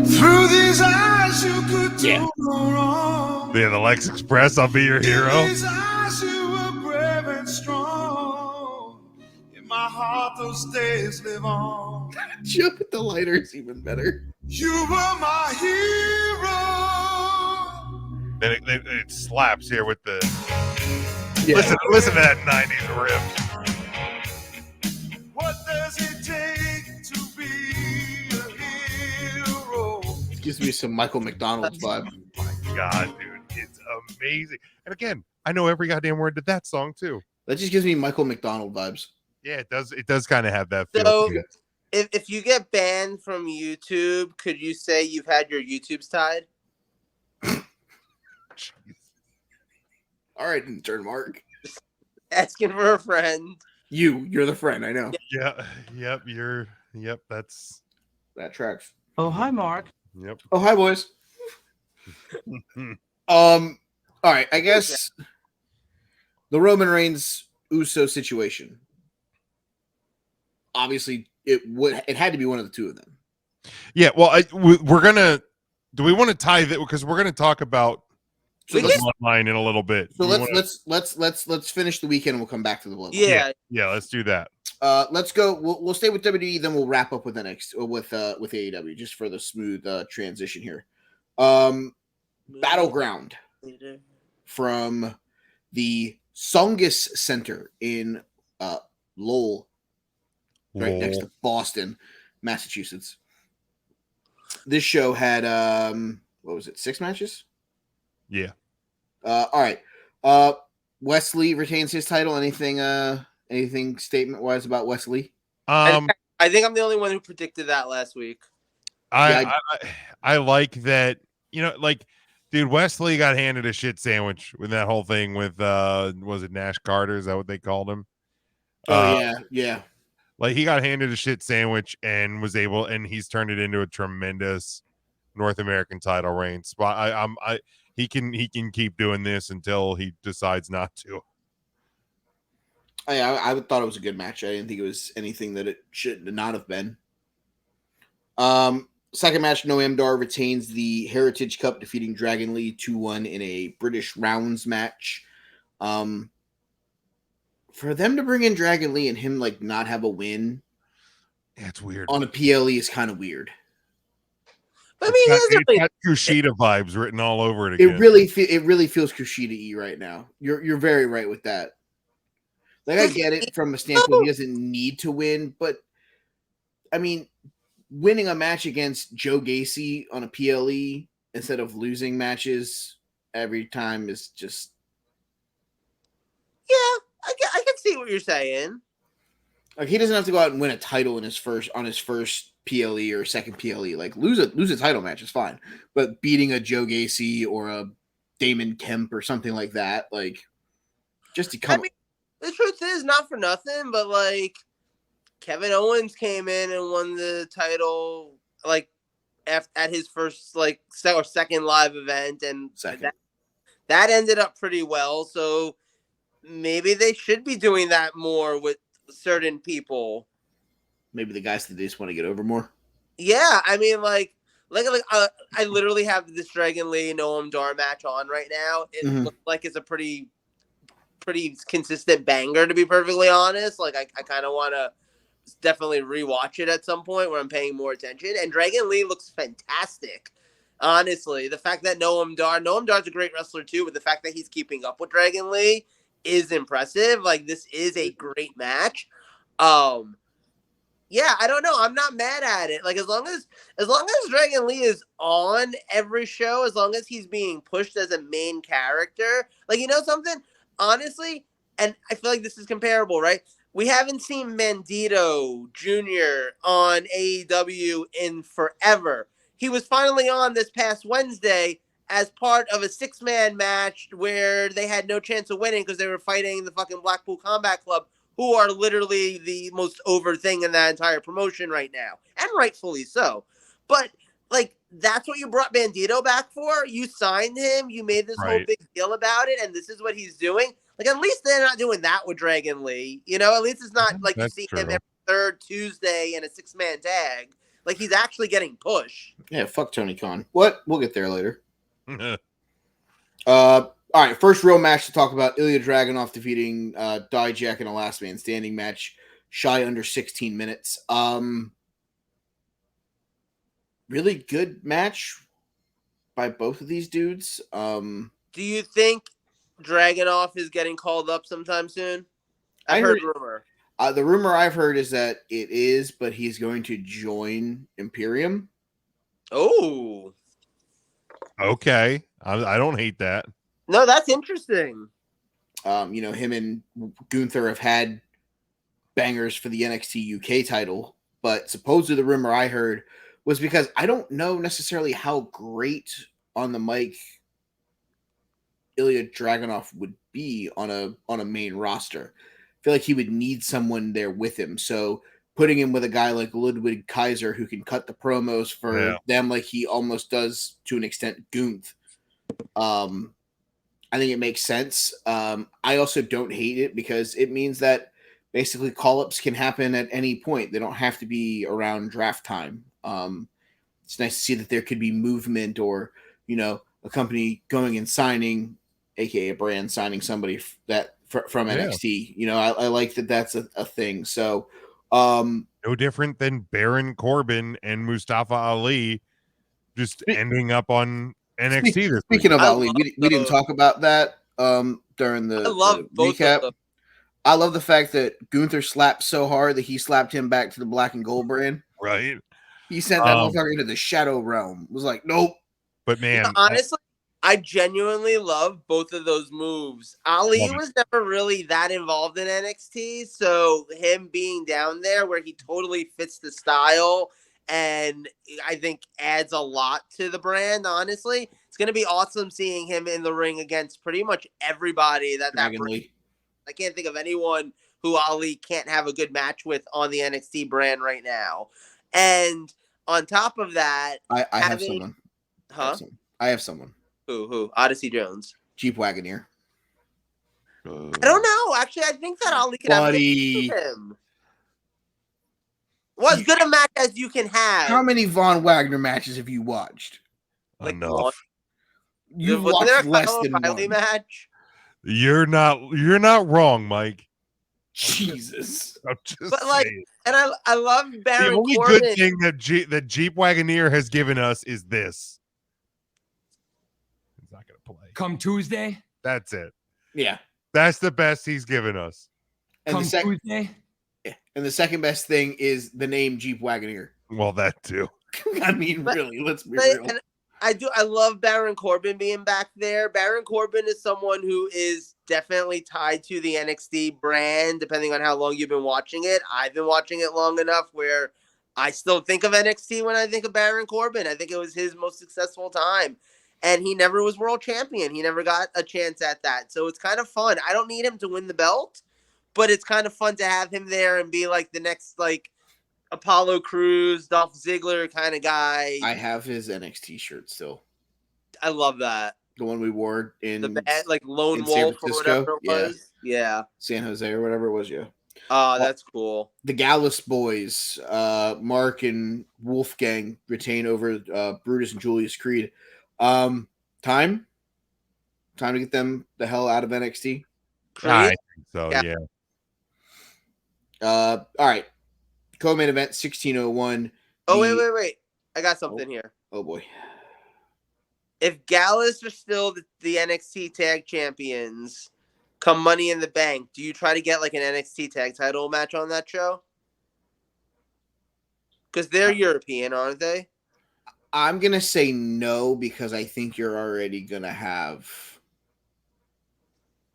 Through these eyes you could do no wrong. Yeah, the Lex Express, I'll be your hero. In these eyes you were brave and strong. In my heart those days live on. Jump at the lighter is even better. You were my hero. Then it slaps here with the Yeah. listen to that 90s riff. What does it take to be a hero? It gives me some Michael McDonald's vibe. Oh my God, dude, it's amazing. And again, I know every goddamn word to that song too. That just gives me Michael McDonald vibes. Yeah, it does. It does kind of have that feel. So, to it. if you get banned from YouTube, could you say you've had your YouTubes tied? All right, intern Mark. Asking for a friend. You're the friend. I know. Yeah, yep, that's That tracks. Oh, hi, Mark. yep. Oh, hi, boys. All right. I guess the Roman Reigns Uso situation. Obviously, it had to be one of the two of them. Yeah, well, we're gonna. Do we want to tie that because we're gonna talk about So the bloodline in a little bit? So Do we let's finish the weekend and we'll come back to the bloodline. Yeah. let's do that. Let's go. We'll stay with WWE, then we'll wrap up with NXT or with AEW just for the smooth transition here. Battleground from the Songus Center in Lowell, right next to Boston, Massachusetts. This show had what was it? 6 matches? Yeah. All right. Wesley retains his title. Anything statement wise about Wesley? I think I'm the only one who predicted that last week. I like that. Like, dude, Wesley got handed a shit sandwich with that whole thing with was it Nash Carter? Is that what they called him? Yeah. Like he got handed a shit sandwich and was able, and he's turned it into a tremendous North American title reign spot. He can keep doing this until he decides not to. I thought it was a good match. I didn't think it was anything that it should not have been. Second match, Noam Dar retains the Heritage Cup, defeating Dragon Lee 2-1 in a British rounds match. For them to bring in Dragon Lee and him like not have a win, it's weird on a PLE is kind of weird. I mean, it's got Kushida vibes written all over it again. It really feels Kushida-y right now. You're very right with that. Like I get it from a standpoint he doesn't need to win, but I mean, winning a match against Joe Gacy on a PLE instead of losing matches every time is just. Yeah, I can see what you're saying. Like he doesn't have to go out and win a title on his first PLE or second PLE. Like lose a title match is fine, but beating a Joe Gacy or a Damon Kemp or something like that, like just to come. I mean, the truth is, not for nothing, but like Kevin Owens came in and won the title like at his first like or second live event, and Second. that ended up pretty well. So maybe they should be doing that more with certain people. Maybe the guys that they just want to get over more. Yeah, I mean, I literally have this Dragon Lee Noam Dar match on right now. It looks like it's a pretty consistent banger, to be perfectly honest. Like, I kind of want to definitely rewatch it at some point where I'm paying more attention. And Dragon Lee looks fantastic. Honestly, the fact that Noam Dar's a great wrestler too, but the fact that he's keeping up with Dragon Lee is impressive. Like, this is a great match. Yeah, I don't know. I'm not mad at it. Like, as long as Dragon Lee is on every show, as long as he's being pushed as a main character, like, you know something? Honestly, and I feel like this is comparable, right? We haven't seen Bandito Jr. on AEW in forever. He was finally on this past Wednesday as part of a 6-man match where they had no chance of winning because they were fighting the fucking Blackpool Combat Club, who are literally the most over thing in that entire promotion right now. And rightfully so. But, like, that's what you brought Bandito back for? You signed him, you made this whole big deal about it, and this is what he's doing? Like, at least they're not doing that with Dragon Lee. You know, at least it's not like you see him every third Tuesday in a 6-man tag. Like, he's actually getting pushed. Yeah, fuck Tony Khan. What? We'll get there later. All right, first real match to talk about. Ilya Dragunov defeating Dijak in a last man standing match, shy under 16 minutes. Really good match by both of these dudes. Do you think Dragunov is getting called up sometime soon? I heard rumor. The rumor I've heard is that it is, but he's going to join Imperium. Oh. Okay. I don't hate that. No, that's interesting. You know, him and Gunther have had bangers for the NXT UK title, but supposedly the rumor I heard was because I don't know necessarily how great on the mic Ilya Dragunov would be on a main roster. I feel like he would need someone there with him. So putting him with a guy like Ludwig Kaiser who can cut the promos for them like he almost does to an extent Gunther. I think it makes sense. I also don't hate it because it means that basically call-ups can happen at any point. They don't have to be around draft time. It's nice to see that there could be movement or, you know, a company going and signing, aka a brand signing somebody from NXT. You know, I like that that's a thing. So no different than Baron Corbin and Mustafa Ali just ending up on NXT. Speaking of Ali, we didn't talk about that during the recap. I love the fact that Gunther slapped so hard that he slapped him back to the black and gold brand. Right. He sent that motherfucker into the shadow realm. It was like, nope. But man, honestly, I genuinely love both of those moves. Ali was never really that involved in NXT, so him being down there where he totally fits the style and I think adds a lot to the brand, honestly. It's going to be awesome seeing him in the ring against pretty much everybody that brand. I can't think of anyone who Ali can't have a good match with on the NXT brand right now. And on top of that, I have someone. Huh? I have someone. Who? Odyssey Jones. Jeep Wagoneer. I don't know. Actually, I think that Ali can have him. Well, as good a match as you can have. How many Von Wagner matches have you watched? Like enough. You've watched less than one. Match? You're not wrong, Mike. Jesus. I'm just but like, saying. And I love Baron The only Corbin. good thing that Jeep Wagoneer has given us is this. He's not going to play. Come Tuesday? That's it. Yeah. That's the best he's given us. And Tuesday? Yeah. And the second best thing is the name Jeep Wagoneer. Well, that too. I mean, really, let's be real. And I love Baron Corbin being back there. Baron Corbin is someone who is definitely tied to the NXT brand, depending on how long you've been watching it. I've been watching it long enough where I still think of NXT when I think of Baron Corbin. I think it was his most successful time. And he never was world champion. He never got a chance at that. So it's kind of fun. I don't need him to win the belt, but it's kind of fun to have him there and be like the next, like, Apollo Crews, Dolph Ziggler kind of guy. I have his NXT shirt still. I love that. The one we wore in The bad, like Lone in San Wolf or Francisco? whatever it Yeah. was. Yeah. San Jose or whatever it was, yeah. Oh, that's cool. The Gallus boys, Mark and Wolfgang, retain over Brutus and Julius Creed. Time to get them the hell out of NXT. I think so, Yeah. yeah. All right. Co-main event 1601. Oh, wait. I got something here. Oh boy. If Gallus are still the NXT tag champions come Money in the Bank, do you try to get like an NXT tag title match on that show? Because they're European, aren't they? I'm going to say no because I think you're already going to have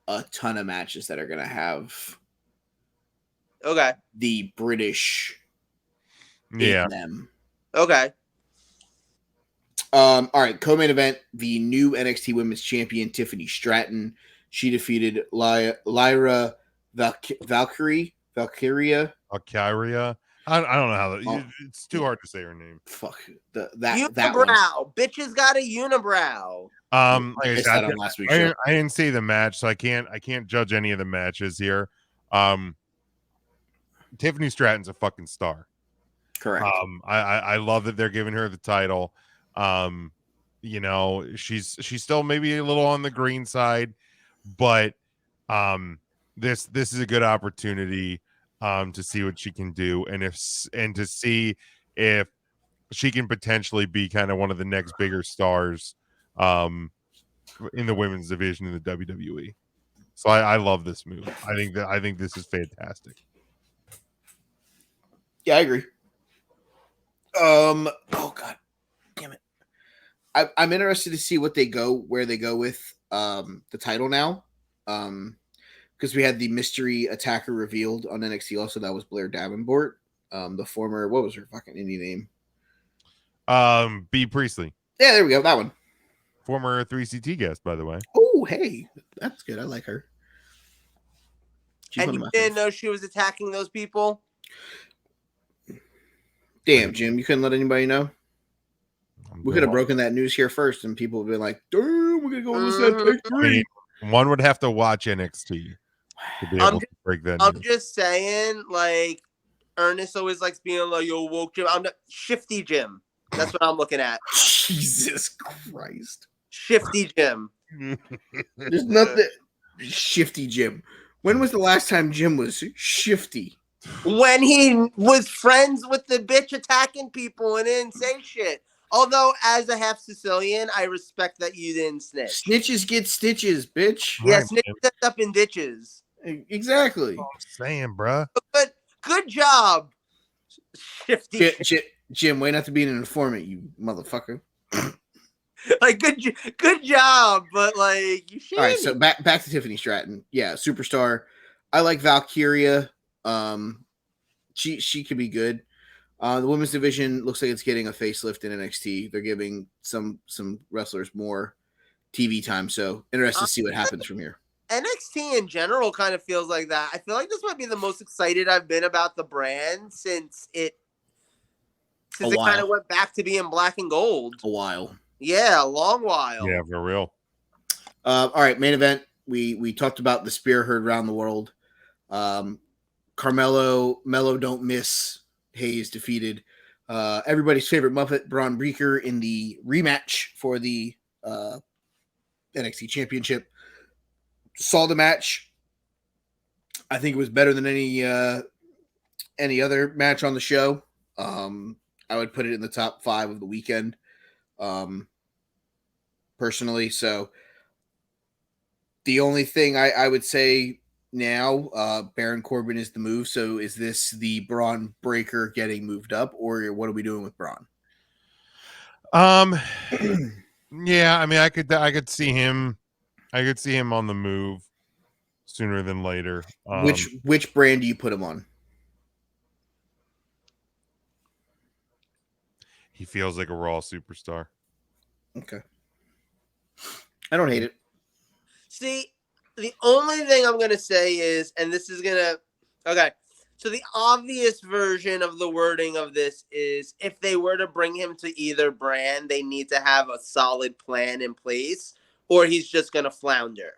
a ton of matches that are going to have Okay. the British Yeah. in them. Okay. All right, co-main event, the new NXT Women's Champion, Tiffany Stratton. She defeated Lyra Valkyria. Valkyria. I don't know how that. It's too hard to say her name. Fuck that unibrow. Bitches got a unibrow. I missed that on last week's show. I didn't see the match, so I can't judge any of the matches here. Tiffany Stratton's a fucking star. Correct. I love that they're giving her the title. You know, she's still maybe a little on the green side, but this is a good opportunity to see what she can do, and to see if she can potentially be kind of one of the next bigger stars in the women's division in the WWE. So I love this move. I think this is fantastic. Yeah, I agree. Oh god damn it. I'm interested to see where they go with the title now. Because we had the mystery attacker revealed on NXT also. That was Blair Davenport, the former, what was her fucking indie name? B. Priestley. Yeah, there we go, that one. Former 3CT guest, by the way. Oh, hey, that's good. I like her. She's And you didn't know she was attacking those people? Damn, Jim, you couldn't let anybody know? We could have broken that news here first, and people would be like, damn, we're going to go and listen to Take 3. I mean, one would have to watch NXT to be able to break that I'm news. just saying, like, Ernest always likes being like, yo, woke Jim. I'm not Shifty Jim. That's what I'm looking at. Jesus Christ. Shifty Jim. There's nothing. Shifty Jim. When was the last time Jim was shifty? When he was friends with the bitch attacking people and didn't say shit. Although, as a half Sicilian, I respect that you didn't snitch. Snitches get stitches, bitch. Yeah, Right, snitches end up in ditches. Exactly. I'm saying, bruh. But good job, Shifty. Jim, wait not to be an informant, you motherfucker. Like, good job, but like you should. All right, so back to Tiffany Stratton. Yeah, superstar. I like Valkyria. She could be good. The women's division looks like it's getting a facelift in NXT. They're giving some wrestlers more TV time, so interested to see what happens from here. NXT in general kind of feels like that. I feel like this might be the most excited I've been about the brand since it kind of went back to being black and gold. A while. Yeah, a long while. Yeah, for real. All right, main event. We talked about the spear heard around the world. Carmelo, Don't Miss, Hayes defeated everybody's favorite Muppet, Braun Breaker, in the rematch for the NXT Championship. Saw the match. I think it was better than any other match on the show. I would put it in the top 5 of the weekend, personally. So the only thing I would say now, Baron Corbin is the move. So is this the Braun Breaker getting moved up, or what are we doing with Braun? Yeah, I mean, I could see him. I could see him on the move sooner than later. Which brand do you put him on? He feels like a Raw superstar. Okay. I don't hate it. See, the only thing I'm going to say is, and this is going to, okay. So the obvious version of the wording of this is if they were to bring him to either brand, they need to have a solid plan in place, or he's just going to flounder.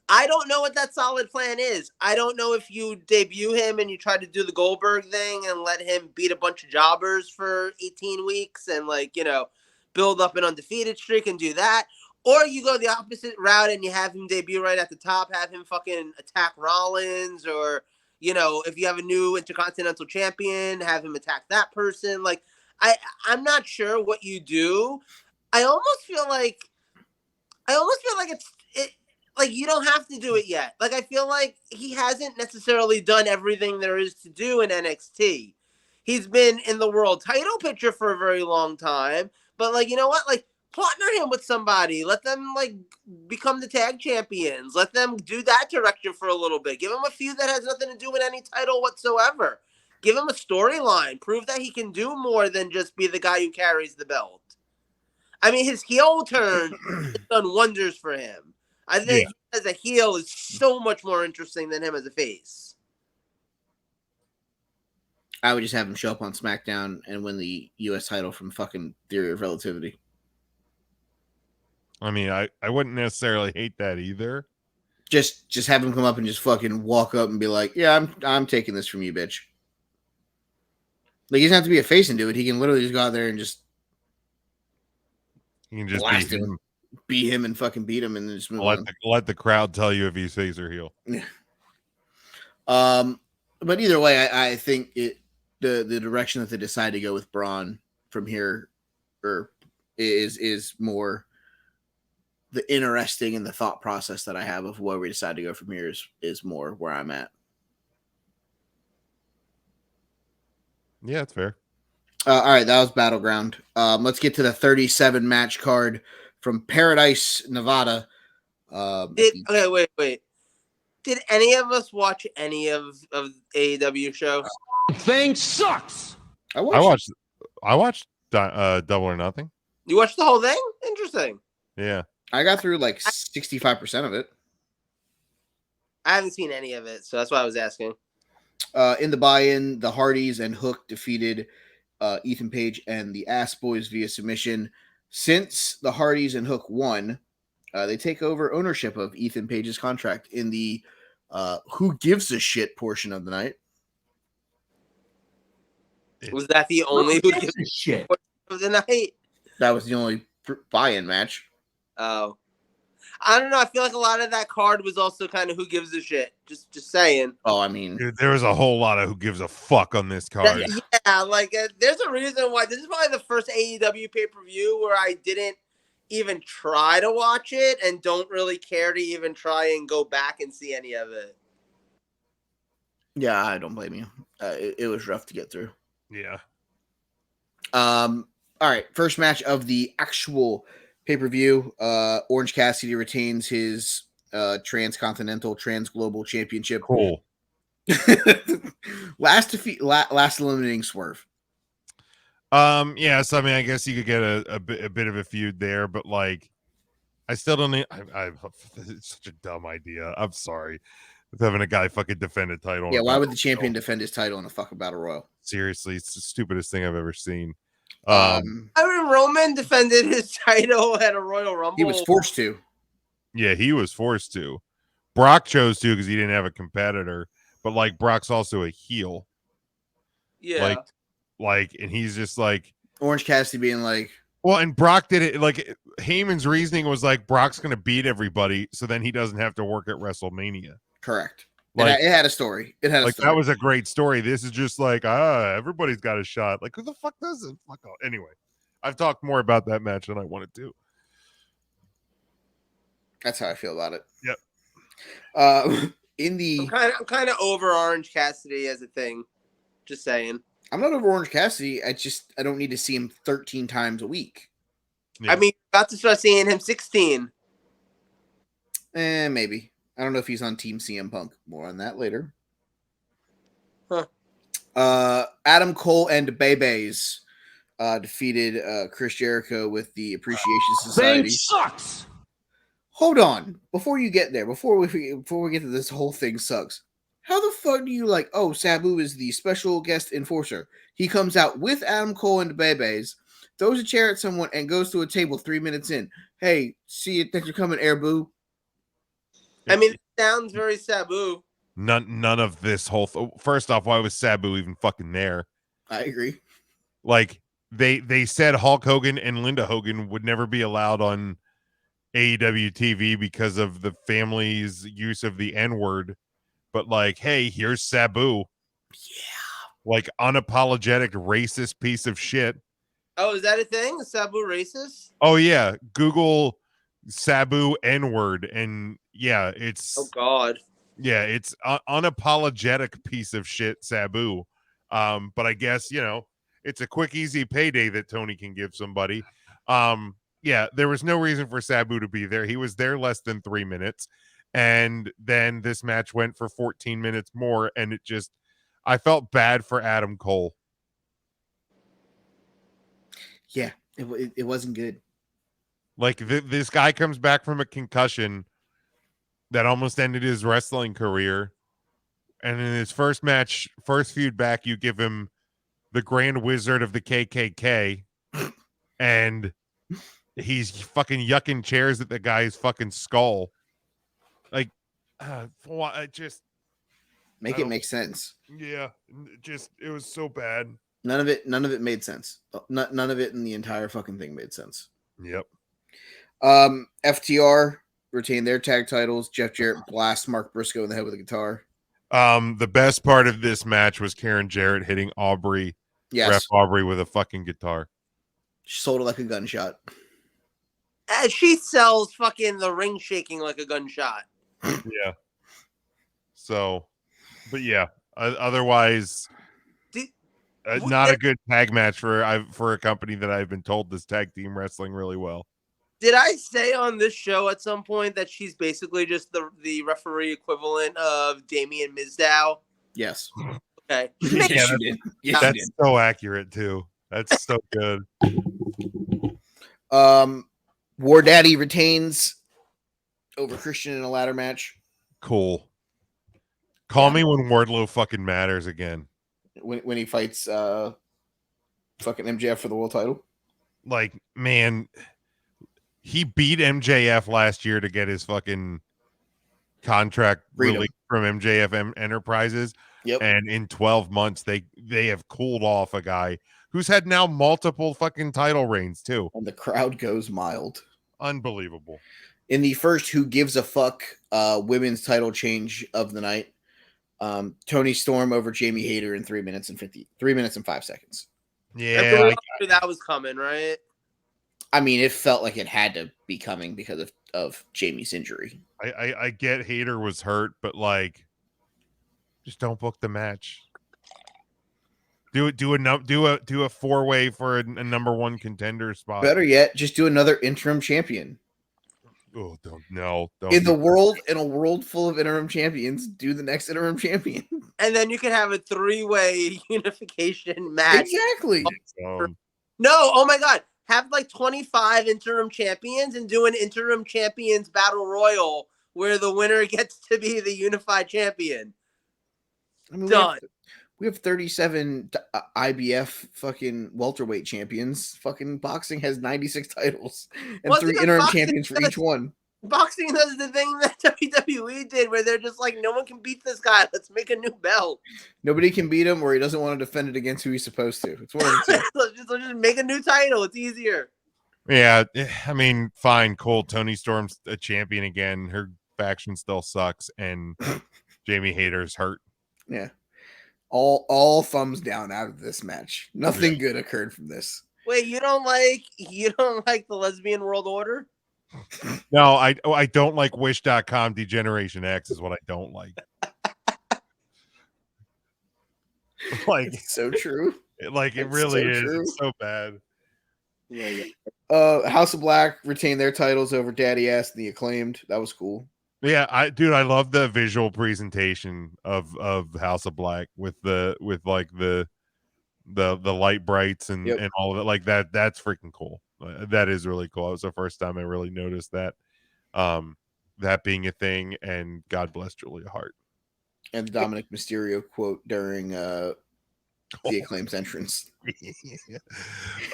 I don't know what that solid plan is. I don't know if you debut him and you try to do the Goldberg thing and let him beat a bunch of jobbers for 18 weeks and, like, you know, build up an undefeated streak and do that. Or you go the opposite route and you have him debut right at the top, have him fucking attack Rollins, or, you know, if you have a new Intercontinental Champion, have him attack that person. Like, I'm not sure what you do. I almost feel like like you don't have to do it yet. Like, I feel like he hasn't necessarily done everything there is to do in NXT. He's been in the world title picture for a very long time, but, like, you know what? Like, partner him with somebody. Let them, like, become the tag champions. Let them do that direction for a little bit. Give him a feud that has nothing to do with any title whatsoever. Give him a storyline. Prove that he can do more than just be the guy who carries the belt. I mean, his heel turn has done wonders for him. I think as a heel is so much more interesting than him as a face. I would just have him show up on SmackDown and win the U.S. title from fucking Theory of Relativity. I mean, I wouldn't necessarily hate that either. Just have him come up and just fucking walk up and be like, "Yeah, I'm taking this from you, bitch." Like, he doesn't have to be a face and do it. He can literally just go out there and just You can just blast beat him. Beat him and fucking beat him and then just move on. Let the crowd tell you if he's face or heel. Yeah. But either way, I think the direction that they decide to go with Braun from here is more the interesting, and the thought process that I have of where we decide to go from here is more where I'm at. Yeah, it's fair. All right, that was Battleground. Let's get to the 37 match card from Paradise, Nevada. Wait. Did any of us watch any of AEW show? Thing sucks. I watched Double or Nothing. You watched the whole thing? Interesting. Yeah. I got through like 65% of it. I haven't seen any of it, so that's why I was asking. In the buy-in, the Hardys and Hook defeated Ethan Page and the Ass Boys via submission. Since the Hardys and Hook won, they take over ownership of Ethan Page's contract in the Who Gives a Shit portion of the night. Was that the only Who Gives a Shit of the night? That was the only buy-in match. Oh. I don't know. I feel like a lot of that card was also kind of Who Gives a Shit. Just saying. Oh, I mean, Dude, there was a whole lot of Who Gives a Fuck on this card. Yeah, like there's a reason why this is probably the first AEW pay-per-view where I didn't even try to watch it and don't really care to even try and go back and see any of it. yeah, I don't blame you. It was rough to get through. Yeah. All right, first match of the actual pay-per-view. Orange Cassidy retains his Transcontinental, Transglobal Championship. Cool. last eliminating Swerve. Yeah, so I mean, I guess you could get a bit of a feud there, but like, I still don't need. It's such a dumb idea. I'm sorry, with having a guy fucking defend a title. Yeah, why would the champion defend his title in a fucking battle royal? Seriously, it's the stupidest thing I've ever seen. I mean, Roman defended his title at a Royal Rumble. He was forced to. Yeah, he was forced to. Brock chose to because he didn't have a competitor, but like Brock's also a heel. Yeah. Like, and he's just like Orange Cassidy being like, well, and Brock did it. Like Heyman's reasoning was like Brock's going to beat everybody, so then he doesn't have to work at WrestleMania. correct. Like, it had a story. It had a story. That was a great story. This is just like everybody's got a shot. Like, who the fuck does it? Fuck off. Anyway, I've talked more about that match than I wanted to. That's how I feel about it. Yep. I'm kind of over Orange Cassidy as a thing. Just saying. I'm not over Orange Cassidy. I don't need to see him 13 times a week. Yeah. I mean, about to start seeing him 16. Maybe. I don't know if he's on Team CM Punk. More on that later. Huh. Adam Cole and Bebe's defeated Chris Jericho with the Appreciation Society. Thing sucks. Hold on, before you get there, before we get to this whole thing sucks. How the fuck do you like, oh, Sabu is the special guest enforcer. He comes out with Adam Cole and the Bebes, throws a chair at someone, and goes to a table 3 minutes in. Hey, see it that you're coming, Air Boo. I mean, it sounds very Sabu. None of this whole first off, why was Sabu even fucking there? I agree. Like they said Hulk Hogan and Linda Hogan would never be allowed on AEW TV because of the family's use of the N-word. But like, hey, here's Sabu. Yeah. Like unapologetic racist piece of shit. Oh, is that a thing? Is Sabu racist? Oh yeah. Google Sabu N-word and yeah, it's Oh God. yeah, it's unapologetic piece of shit, Sabu. But I guess, it's a quick, easy payday that Tony can give somebody. Yeah, there was no reason for Sabu to be there. He was there less than 3 minutes. And then this match went for 14 minutes more. And I felt bad for Adam Cole. Yeah, it wasn't good. Like this guy comes back from a concussion that almost ended his wrestling career. And in his first feud back, you give him the Grand Wizard of the KKK, and he's fucking yucking chairs at the guy's fucking skull. Like, just Make it make sense. Yeah, it was so bad. None of it made sense. None of it in the entire fucking thing made sense. Yep. FTR retained their tag titles. Jeff Jarrett blasts Mark Briscoe in the head with a guitar. The best part of this match was Karen Jarrett hitting Aubrey, Ref Aubrey, with a fucking guitar. She sold it like a gunshot. She sells fucking the ring shaking like a gunshot. Yeah. So, but yeah, otherwise, not a good tag match for a company that I've been told does tag team wrestling really well. Did I say on this show at some point that she's basically just the referee equivalent of Damian Mizdow? Yes. Okay. Yes, you did. Yes, that's you did. so accurate too. That's so good. War Daddy retains over Christian in a ladder match. Cool. Call me when Wardlow fucking matters again. When he fights fucking MJF for the world title. Like, man, he beat MJF last year to get his fucking contract released from MJF Enterprises. Yep. And in 12 months, they have cooled off a guy who's had now multiple fucking title reigns too. And the crowd goes mild. Unbelievable. In the first Who Gives a Fuck women's title change of the night, Tony Storm over Jamie Hayter in 3 minutes and 5 seconds. Yeah. That was coming, right? I mean, it felt like it had to be coming because of Jamie's injury. I get Hayter was hurt, but like, just don't book the match. Do a 4-way for a number one contender spot. Better yet, just do another interim champion. Oh, don't. In a world full of interim champions, do the next interim champion. And then you can have a 3-way unification match. Exactly. No, oh my God. Have like 25 interim champions and do an interim champions battle royal where the winner gets to be the unified champion. I mean, done. We have 37 IBF fucking welterweight champions. Fucking boxing has 96 titles and 3 interim champions for each one. Boxing does the thing that WWE did where they're just like, no one can beat this guy. Let's make a new belt. Nobody can beat him, or he doesn't want to defend it against who he's supposed to. It's one of the two. let's just make a new title. It's easier. Yeah, I mean, fine, cool. Tony Storm's a champion again. Her faction still sucks, and Jamie Hayter's hurt. Yeah. All thumbs down out of this match. Nothing good occurred from this. Wait, you don't like the lesbian world order? No, I don't like Wish.com Degeneration X is what I don't like. Like, it's so true. Like it really so is. True. It's so bad. Yeah. House of Black retained their titles over Daddy Ass and the Acclaimed. That was cool. Yeah, I love the visual presentation of House of Black with the light brights and all of it like that. That's freaking cool. That is really cool. It was the first time I really noticed that. That being a thing, and God bless Julia Hart. And the Dominic Mysterio quote during the Acclaim's entrance.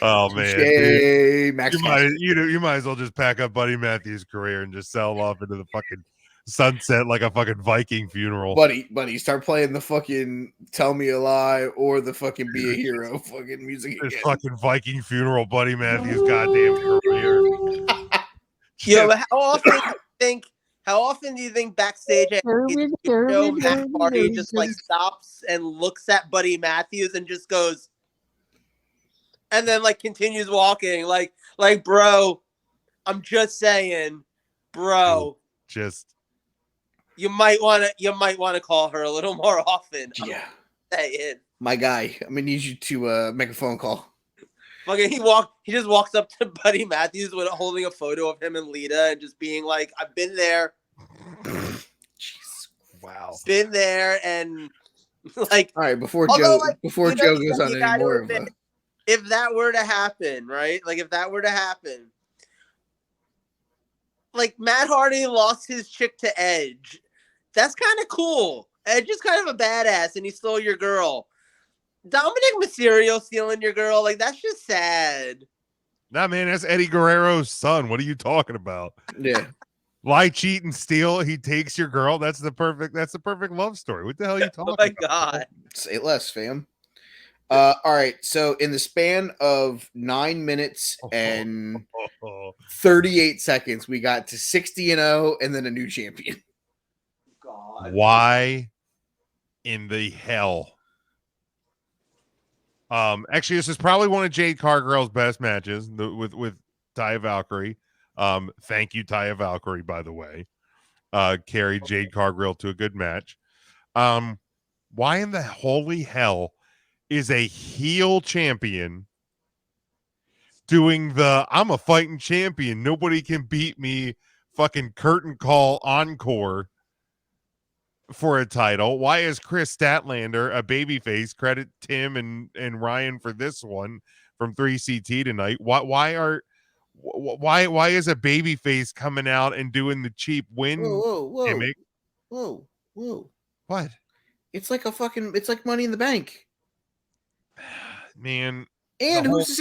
Oh man, Yay, Max you might as well just pack up Buddy Matthews' career and just sell off into the fucking sunset like a fucking Viking funeral. Buddy, start playing the fucking Tell Me a Lie or the fucking Be a Hero fucking music This again. fucking Viking funeral, Buddy Matthews' goddamn career. Yo, but how often do you think backstage at his show, Matt Hardy just like stops and looks at Buddy Matthews and just goes, and then like continues walking, like bro, I'm just saying, bro, just you might want to call her a little more often. Yeah, saying. My guy, I'm gonna need you to make a phone call. Fucking, he just walks up to Buddy Matthews with holding a photo of him and Lita and just being like, I've been there. Jeez. wow. Been there and like, all right, before although, Joe goes on any more of a, if that were to happen, right? Like if that were to happen, like Matt Hardy lost his chick to Edge. That's kind of cool. Edge is kind of a badass and he stole your girl. Dominic Mysterio stealing your girl, like that's just sad. Nah, man, that's Eddie Guerrero's son. What are you talking about? Yeah. Lie, cheat, and steal. He takes your girl. That's the perfect love story. What the hell are you talking Oh my about? god. Say less, fam. All right. So in the span of 9 minutes and 38 seconds, we got to 60-0 and then a new champion. God. Why in the hell? Actually, this is probably one of Jade Cargill's best matches with Taya Valkyrie. Thank you, Taya Valkyrie, by the way. Carried Jade Cargill to a good match. Why in the holy hell is a heel champion doing the I'm a fighting champion, nobody can beat me fucking curtain call encore for a title? Why is Chris Statlander a babyface? Credit Tim and Ryan for this one from 3CT tonight. Why is a babyface coming out and doing the cheap win gimmick? Whoa. What? It's like Money in the Bank. Man. And who's to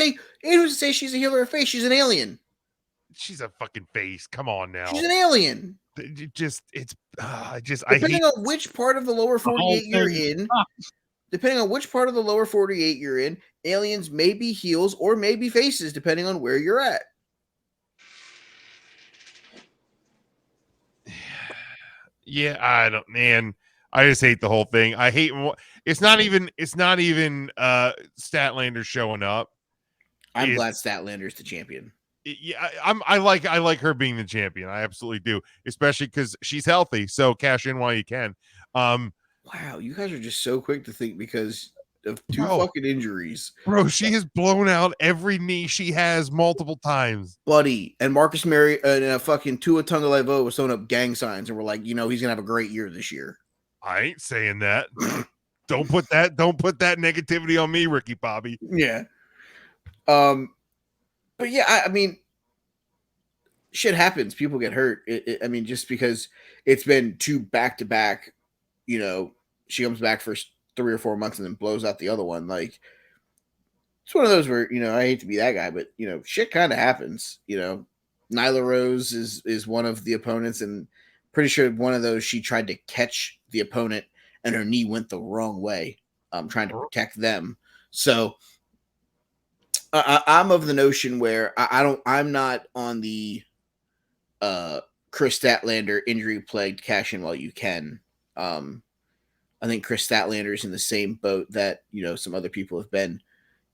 say she's a heel or a face? She's an alien. She's a fucking face. Come on now. She's an alien. Depending on which part of the lower 48 you're in, aliens may be heels or may be faces, depending on where you're at. Yeah, I just hate the whole thing. I hate it's not even Statlander showing up. I'm glad Statlander's the champion. Yeah, I like her being the champion. I absolutely do, especially because she's healthy. So cash in while you can. Wow, you guys are just so quick to think because of two fucking injuries, bro. She has blown out every knee she has multiple times, buddy. And Marcus Mary and fucking Tua Tagovailoa was throwing up gang signs, and we're like, he's gonna have a great year this year. I ain't saying that. Don't put that negativity on me, Ricky Bobby. Yeah. But yeah, I mean, shit happens. People get hurt. I mean, just because it's been two back-to-back, she comes back for 3 or 4 months and then blows out the other one. Like, it's one of those where, I hate to be that guy, but, shit kind of happens. Nyla Rose is one of the opponents, and pretty sure one of those she tried to catch the opponent and her knee went the wrong way, trying to protect them. So, I'm of the notion where I'm not on the Chris Statlander injury plagued cash in while you can. I think Chris Statlander is in the same boat that some other people have been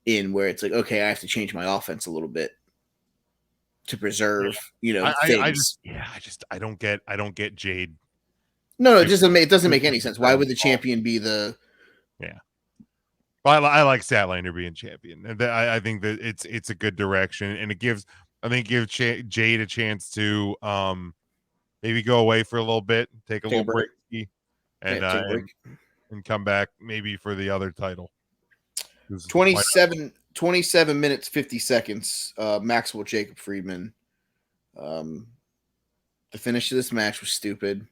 in, where it's like, okay, I have to change my offense a little bit to preserve things. I don't get Jade. No, it doesn't make any sense. Why would the champion be the? Yeah. I like Statlander being champion, and I think that it's a good direction, and it gives Jade a chance to maybe go away for a little bit, take a little break, and come back maybe for the other title. 27 minutes 50 seconds. Maxwell Jacob Friedman. The finish of this match was stupid.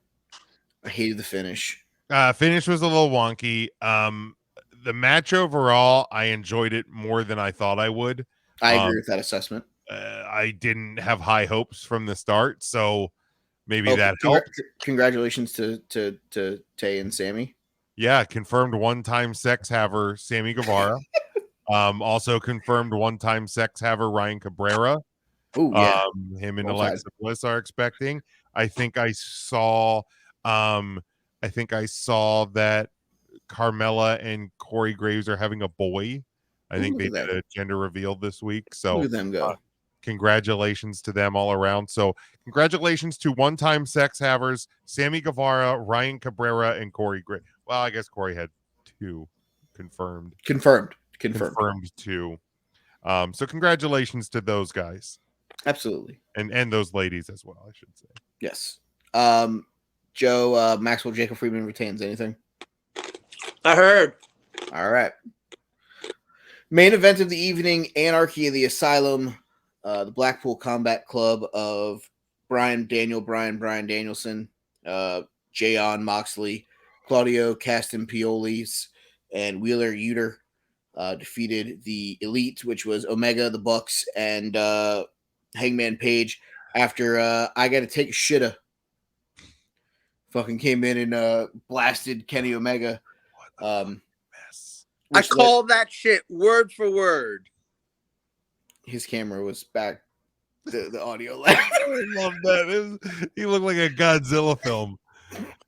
I hated the finish. Finish was a little wonky. The match overall, I enjoyed it more than I thought I would. I agree with that assessment. I didn't have high hopes from the start, so maybe that helped. Congratulations to Tay and Sammy. Yeah, confirmed one-time sex haver Sammy Guevara. Also confirmed one-time sex haver Ryan Cabrera. Oh yeah, him and Well Alexa Bliss are expecting. I think I saw that Carmella and Corey Graves are having a boy. I think they did a gender reveal this week. So look at them go. Congratulations to them all around. So congratulations to one-time sex havers Sammy Guevara, Ryan Cabrera, and Corey Graves. Well, I guess Corey had 2 confirmed. Confirmed 2. So congratulations to those guys. Absolutely. And those ladies as well, I should say. Yes. Joe, Maxwell Jacob Friedman retains anything? I heard. All right. Main event of the evening, Anarchy of the Asylum, the Blackpool Combat Club of Brian Danielson, Jayon Moxley, Claudio Castagnoli, and Wheeler Yutter defeated the Elite, which was Omega, the Bucks, and Hangman Page after I got to take a shitta. Fucking came in and blasted Kenny Omega. Mess. I called that shit word for word. His camera was back. The audio lag. I love that. He looked like a Godzilla film.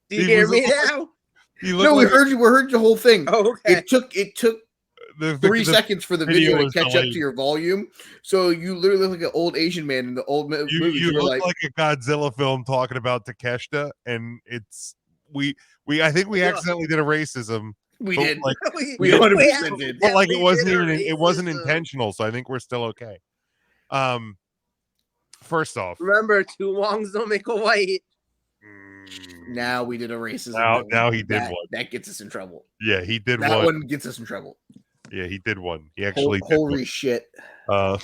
Do you hear me now? No, we heard you. We heard the whole thing. Oh, okay. It took 3 seconds for the video to catch up to your volume. So you literally look like an old Asian man in the old movies. You look like a Godzilla film talking about Takeshita, and I think we accidentally did a racism. We did. Like, we 100% did. But like it wasn't intentional, so I think we're still okay. First off, remember, 2 Wongs don't make a white. Now we did a racism. Now he did one. That gets us in trouble. Yeah, he did that one. That one gets us in trouble. Yeah, he did one. He actually holy shit. Fucking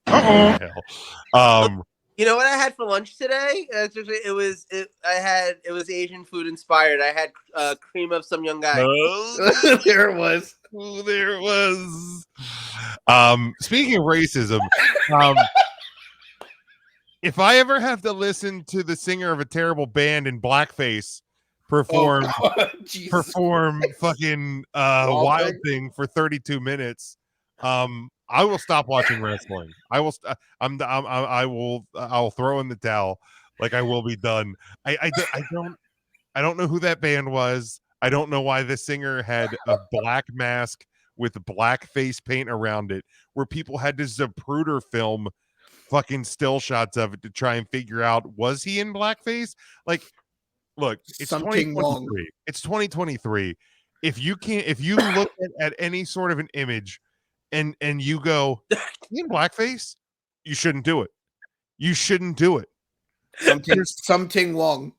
hell. You know what I had for lunch today? It was Asian food inspired. I had cream of some young guy. There it was. Oh, there it was. Speaking of racism, if I ever have to listen to the singer of a terrible band in blackface perform fucking Wild Thing for 32 minutes, I will stop watching wrestling. I'll throw in the towel. Like, I will be done. I don't know who that band was. I don't know why the singer had a black mask with black face paint around it, where people had to Zapruder film fucking still shots of it to try and figure out, was he in blackface? Like, look, it's 2023. It's 2023. If you look at any sort of an image and you go, you in blackface, you shouldn't do it. You shouldn't do it. Something wrong.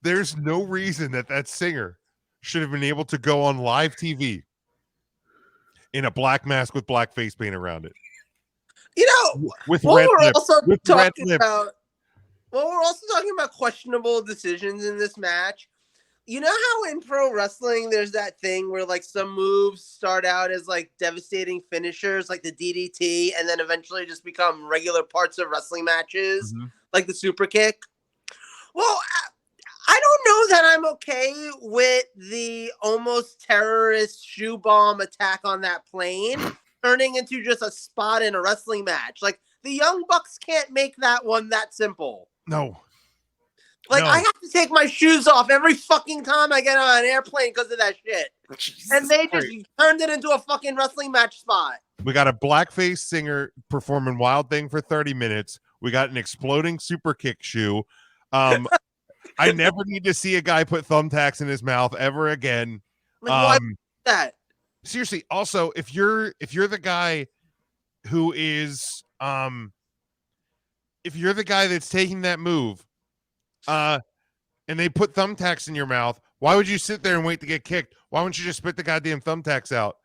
There's no reason that singer should have been able to go on live TV in a black mask with black face paint around it. You know, with red lips. We're also talking about questionable decisions in this match. You know how in pro wrestling there's that thing where like some moves start out as like devastating finishers, like the DDT, and then eventually just become regular parts of wrestling matches, like the super kick? Well, I don't know that I'm okay with the almost terrorist shoe bomb attack on that plane turning into just a spot in a wrestling match. Like, the Young Bucks can't make that one that simple. No. Like, I have to take my shoes off every fucking time I get on an airplane because of that shit. Jesus, and they just turned it into a fucking wrestling match spot. We got a blackface singer performing Wild Thing for 30 minutes. We got an exploding super kick shoe. I never need to see a guy put thumbtacks in his mouth ever again. Like, why that? Seriously. Also, if you're the guy who is if you're the guy that's taking that move, and they put thumbtacks in your mouth, why would you sit there and wait to get kicked? Why wouldn't you just spit the goddamn thumbtacks out?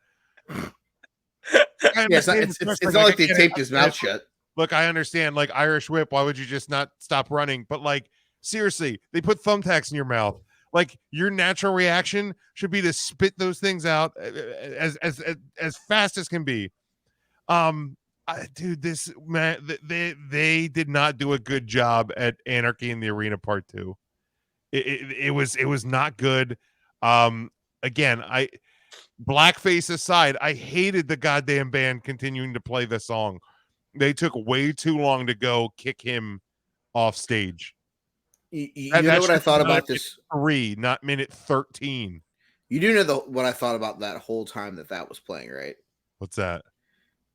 It's not like they taped his mouth shut. Look, I understand, like Irish whip. Why would you just not stop running? But like, Seriously, they put thumbtacks in your mouth. Like, your natural reaction should be to spit those things out as fast as can be. Dude, this man, they did not do a good job at Anarchy in the Arena Part 2. It was not good. Again, blackface aside, I hated the goddamn band continuing to play the song. They took way too long to go kick him off stage. You know what I thought about this? 3, not minute 13. You do know what I thought about that whole time that was playing, right? What's that?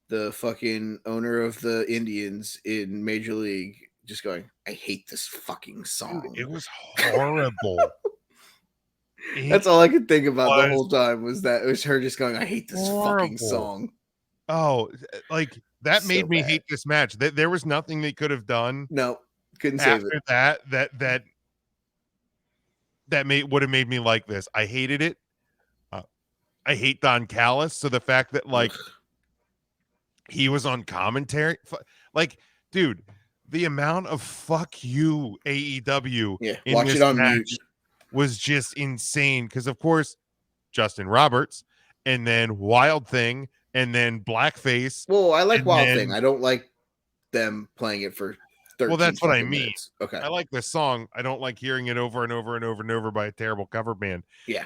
The fucking owner of the Indians in Major League just going, I hate this fucking song. Dude, it was horrible. That's all I could think about the whole time was that it was her just going, I hate this fucking song. Oh, like that So made me bad. hate this match. There was nothing they could have done. No, couldn't save After it. that would have made me like this. I hated it. I hate Don Callis. So the fact that like he was on commentary, like, dude, the amount of fuck you AEW in watch this it on match mute. was just insane. Because of course, Justin Roberts, and then Wild Thing, and then Blackface. Well, I like Wild Thing. I don't like them playing it for 13 well, that's what I mean. minutes. Okay. I like this song. I don't like hearing it over and over and over and over by a terrible cover band. Yeah.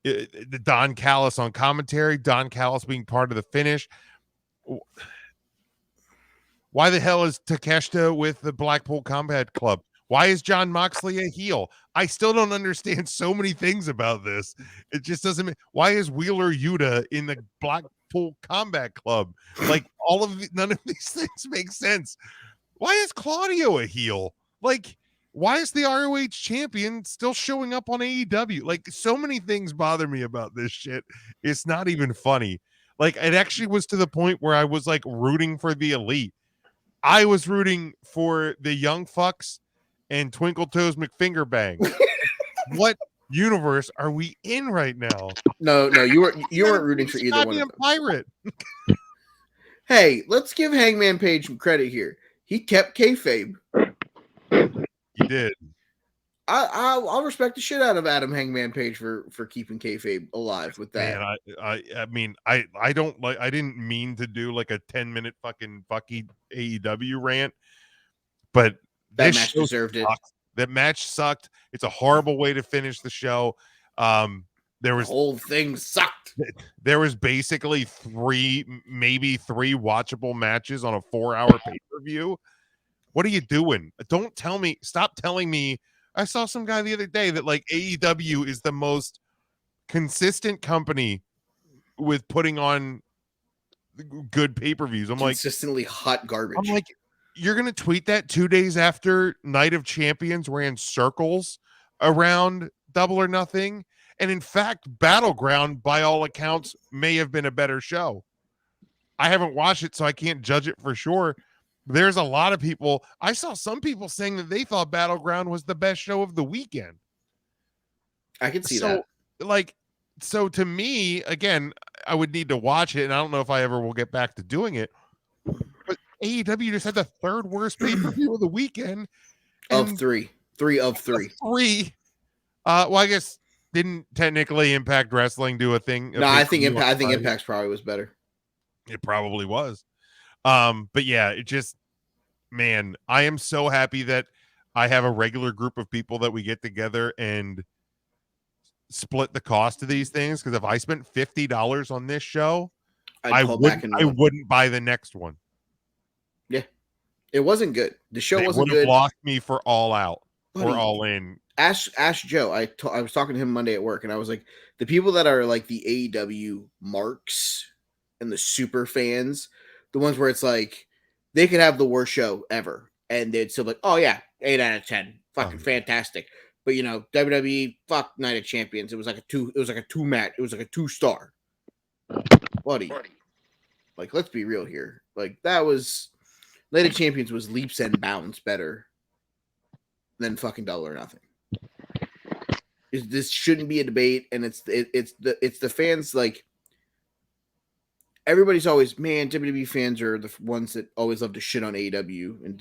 The Don Callis on commentary, Don Callis being part of the finish. Why the hell is Takeshita with the Blackpool Combat Club? Why is John Moxley a heel? I still don't understand so many things about this. It just doesn't. Why is Wheeler Yuta in the Blackpool Combat Club? Like, none of these things make sense. Why is Claudio a heel? Like, why is the ROH champion still showing up on AEW? Like, so many things bother me about this shit. It's not even funny. Like, it actually was to the point where I was like rooting for the Elite. I was rooting for the Young Fucks and Twinkle Toes McFingerbang. What universe are we in right now? No, you weren't rooting for either one of them. Pirate. Hey, let's give Hangman Page some credit here. He kept kayfabe. He did. I'll respect the shit out of Adam Hangman Page for keeping kayfabe alive with that. Man, I mean, I don't like. I didn't mean to do like a 10-minute fucking fucky AEW rant, but that match deserved it. That match sucked. It's a horrible way to finish the show. The whole thing sucked. There was basically maybe three watchable matches on a 4-hour pay-per-view. What are you doing? Don't tell me. Stop telling me. I saw some guy the other day that like AEW is the most consistent company with putting on good pay-per-views. I'm consistently hot garbage. I'm like, you're going to tweet that 2 days after Night of Champions ran circles around Double or Nothing. And in fact, Battleground, by all accounts, may have been a better show. I haven't watched it, so I can't judge it for sure. There's a lot of people. I saw some people saying that they thought Battleground was the best show of the weekend. I can see that. So to me, again, I would need to watch it, and I don't know if I ever will get back to doing it. But AEW just had the third worst pay-per-view of the weekend. Of three. 3 of 3. 3. Well, I guess didn't technically Impact Wrestling do a thing? No, I think Impact's probably was better. It probably was. But yeah, it just, man, I am so happy that I have a regular group of people that we get together and split the cost of these things. Because if I spent $50 on this show, I wouldn't buy the next one. Yeah, it wasn't good. The show wasn't good. Would have lost me for All Out or All In. Ask Joe. I was talking to him Monday at work, and I was like, the people that are like the AEW marks and the super fans, the ones where it's like they could have the worst show ever, and they'd still be like, oh yeah, 8 out of 10, fucking fantastic. But you know, WWE, fuck Night of Champions. It was like a 2. It was like a 2 match. It was like a 2-star. Buddy, like let's be real here. Like that was Night of Champions was leaps and bounds better than fucking Double or Nothing. This shouldn't be a debate, and it's the fans. Like everybody's always, man, WWE fans are the ones that always love to shit on AEW and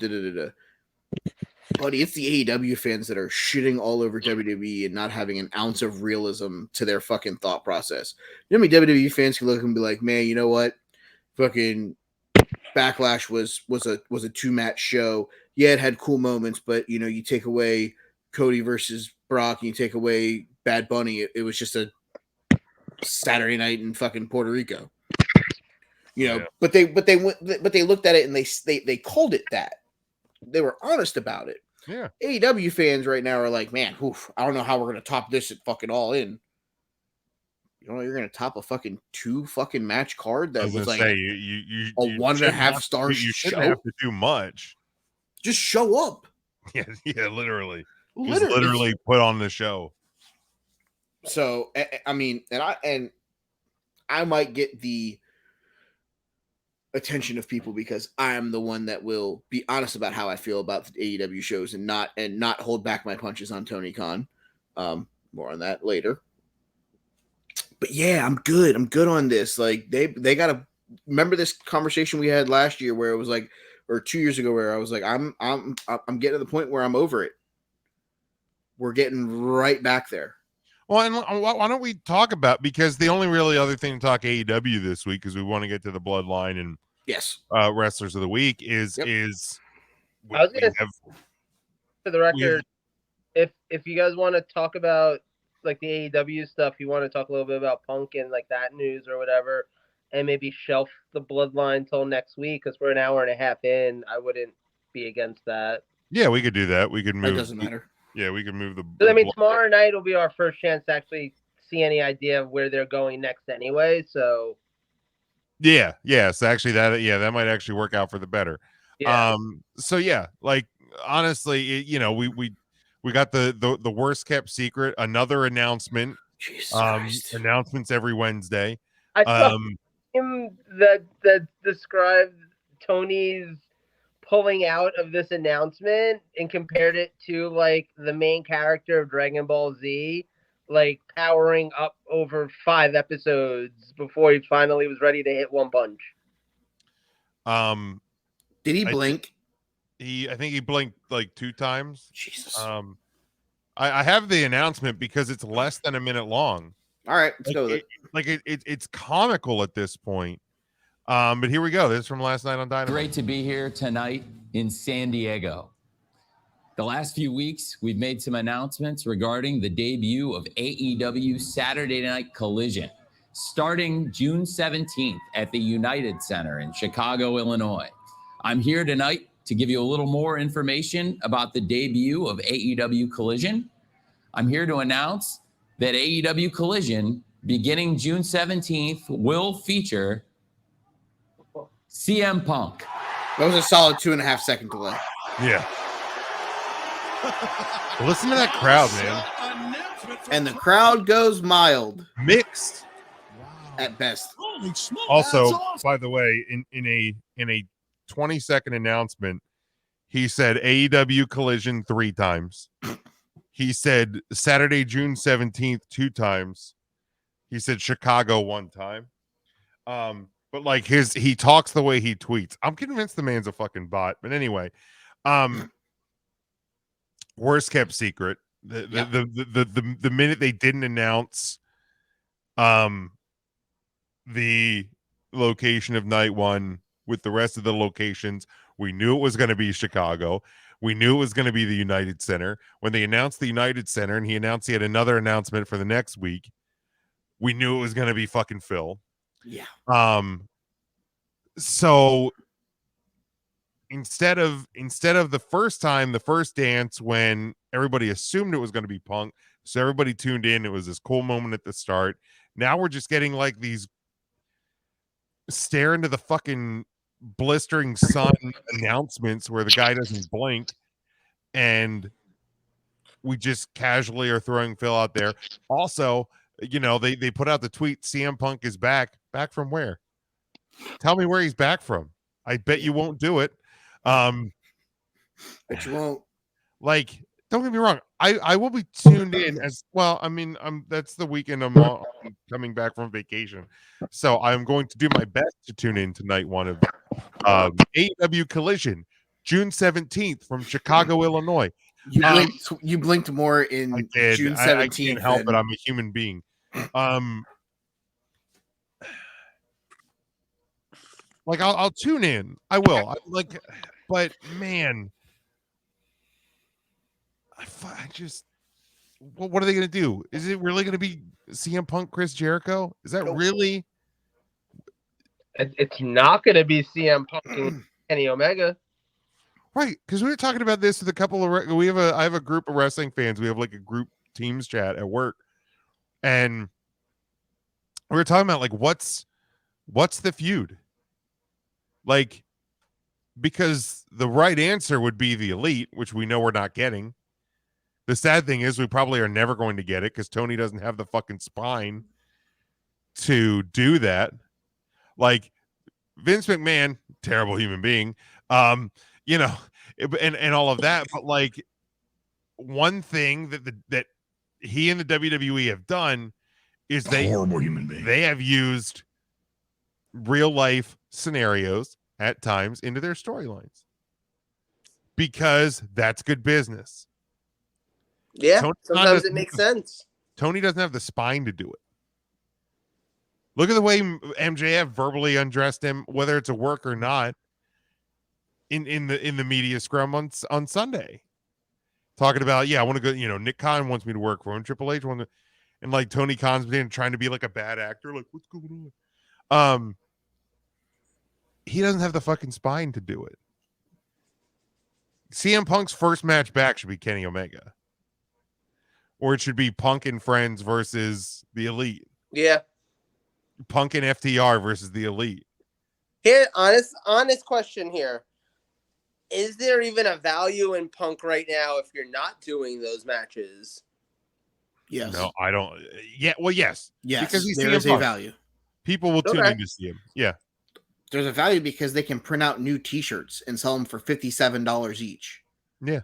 Buddy, it's the AEW fans that are shitting all over WWE and not having an ounce of realism to their fucking thought process. You know how many WWE fans can look and be like, man, you know what? Fucking Backlash was a 2-match show. Yeah, it had cool moments, but you know, you take away Cody versus Brock and you take away Bad Bunny, it was just a Saturday night in fucking Puerto Rico. You know, but they looked at it and they called it that. They were honest about it. Yeah. AEW fans right now are like, man, oof, I don't know how we're gonna top this at fucking All In. You know, you're gonna top a fucking 2 fucking match card that was like you a 1.5 star You shouldn't show. have to do much. Just show up. Yeah, literally. Just literally put on the show. So I mean, and I might get the attention of people because I am the one that will be honest about how I feel about the AEW shows and not hold back my punches on Tony Khan. More on that later. But yeah, I'm good. I'm good on this. Like they gotta remember this conversation we had last year where it was like, or 2 years ago, where I was like, I'm getting to the point where I'm over it. We're getting right back there. Well, and why don't we talk about, because the only really other thing to talk AEW this week, because we want to get to the Bloodline and yes, wrestlers of the week is I was gonna say, for the record, if you guys want to talk about like the AEW stuff, you want to talk a little bit about Punk and like that news or whatever, and maybe shelf the Bloodline till next week because we're an hour and a half in, I wouldn't be against that. Yeah, we could do that. We could move. It doesn't matter. Yeah, we could move the. I mean, tomorrow night will be our first chance to actually see any idea of where they're going next, anyway. So. Yeah. So actually, that might actually work out for the better. Yeah. So yeah, like honestly, we got the worst kept secret. Another announcement. Jesus Christ. Announcements every Wednesday. I saw him that described Tony's pulling out of this announcement and compared it to like the main character of Dragon Ball Z, like powering up over 5 episodes before he finally was ready to hit one punch. Did he blink? I think he blinked like 2 times. Jesus. I have the announcement because it's less than a minute long. All right, let's go with it. It's comical at this point. But here we go. This is from last night on Dynamite. Great to be here tonight in San Diego. The last few weeks, we've made some announcements regarding the debut of AEW Saturday Night Collision, starting June 17th at the United Center in Chicago, Illinois. I'm here tonight to give you a little more information about the debut of AEW Collision. I'm here to announce that AEW Collision, beginning June 17th, will feature CM Punk. That was a solid 2.5 second delay. Yeah. Listen to that crowd, man. And the crowd goes mild. Mixed. At best. Also, by the way, in a 20-second announcement, he said AEW Collision 3 times. He said Saturday, June 17th 2 times. He said Chicago 1 time. But like he talks the way he tweets. I'm convinced the man's a fucking bot. But anyway, worst kept secret. The minute they didn't announce the location of night 1 with the rest of the locations, we knew it was going to be Chicago. We knew it was going to be the United Center. When they announced the United Center and he announced he had another announcement for the next week, we knew it was going to be fucking Phil. Yeah. So instead of the first time, the first dance, when everybody assumed it was going to be Punk, so everybody tuned in, it was this cool moment at the start. Now we're just getting like these stare into the fucking blistering sun announcements where the guy doesn't blink, and we just casually are throwing Phil out there. Also, they put out the tweet, CM Punk is back from where? Tell me where he's back from. I bet you won't do it. But you won't. Like, don't get me wrong, I will be tuned in as well. I mean, that's the weekend I'm coming back from vacation, so I'm going to do my best to tune in to night 1 of AEW Collision. June 17th from Chicago, Illinois. You blinked more in I did. June I 17th. can't help it. I'm a human being. Like I'll tune in. I will. But man, I just. What are they going to do? Is it really going to be CM Punk, Chris Jericho? Is that really? It's not going to be CM Punk and Kenny Omega. Right, because we were talking about this with a couple of I have a group of wrestling fans. We have like a group Teams chat at work, and we were talking about like what's the feud? Like, because the right answer would be the Elite, which we know we're not getting. The sad thing is we probably are never going to get it because Tony doesn't have the fucking spine to do that. Like Vince McMahon, terrible human being, you know, and all of that. But like one thing that he and the WWE have done is horrible human being. They have used real life scenarios at times into their storylines because that's good business. Yeah, sometimes it makes sense. Tony doesn't have the spine to do it. Look at the way MJF verbally undressed him, whether it's a work or not, in the media scrum on Sunday. Talking about, I want to go, Nick Khan wants me to work for him. Triple H wants to, and like Tony Khan's been trying to be like a bad actor. Like, what's going on? He doesn't have the fucking spine to do it. CM Punk's first match back should be Kenny Omega. Or it should be Punk and Friends versus the Elite. Yeah. Punk and FTR versus the Elite. Here, honest question here. Is there even a value in Punk right now if you're not doing those matches? Yes. No, I don't. Yeah, well, yes. Yes, because there is a value. People will tune in to see him. Yeah. There's a value because they can print out new T-shirts and sell them for $57 each. Yeah.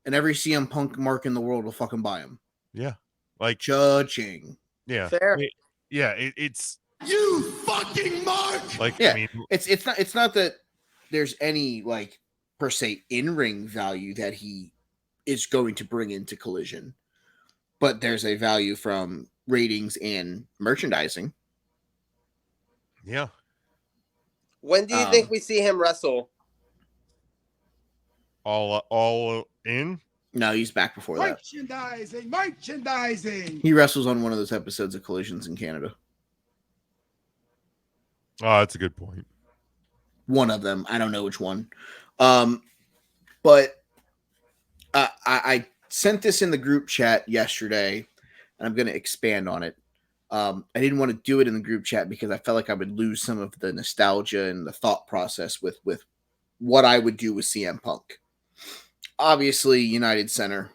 And every CM Punk mark in the world will fucking buy them. Yeah. Like judging. Yeah. Fair. It's you fucking mark. Like, yeah. I mean, it's not that there's any like per se in-ring value that he is going to bring into Collision, but there's a value from ratings and merchandising. Yeah. When do you think we see him wrestle? All in? No, he's back before that. Merchandising. He wrestles on one of those episodes of Collisions in Canada. Oh, that's a good point. One of them. I don't know which one. But I sent this in the group chat yesterday, and I'm going to expand on it. I didn't want to do it in the group chat because I felt like I would lose some of the nostalgia and the thought process with what I would do with CM Punk. Obviously, United Center.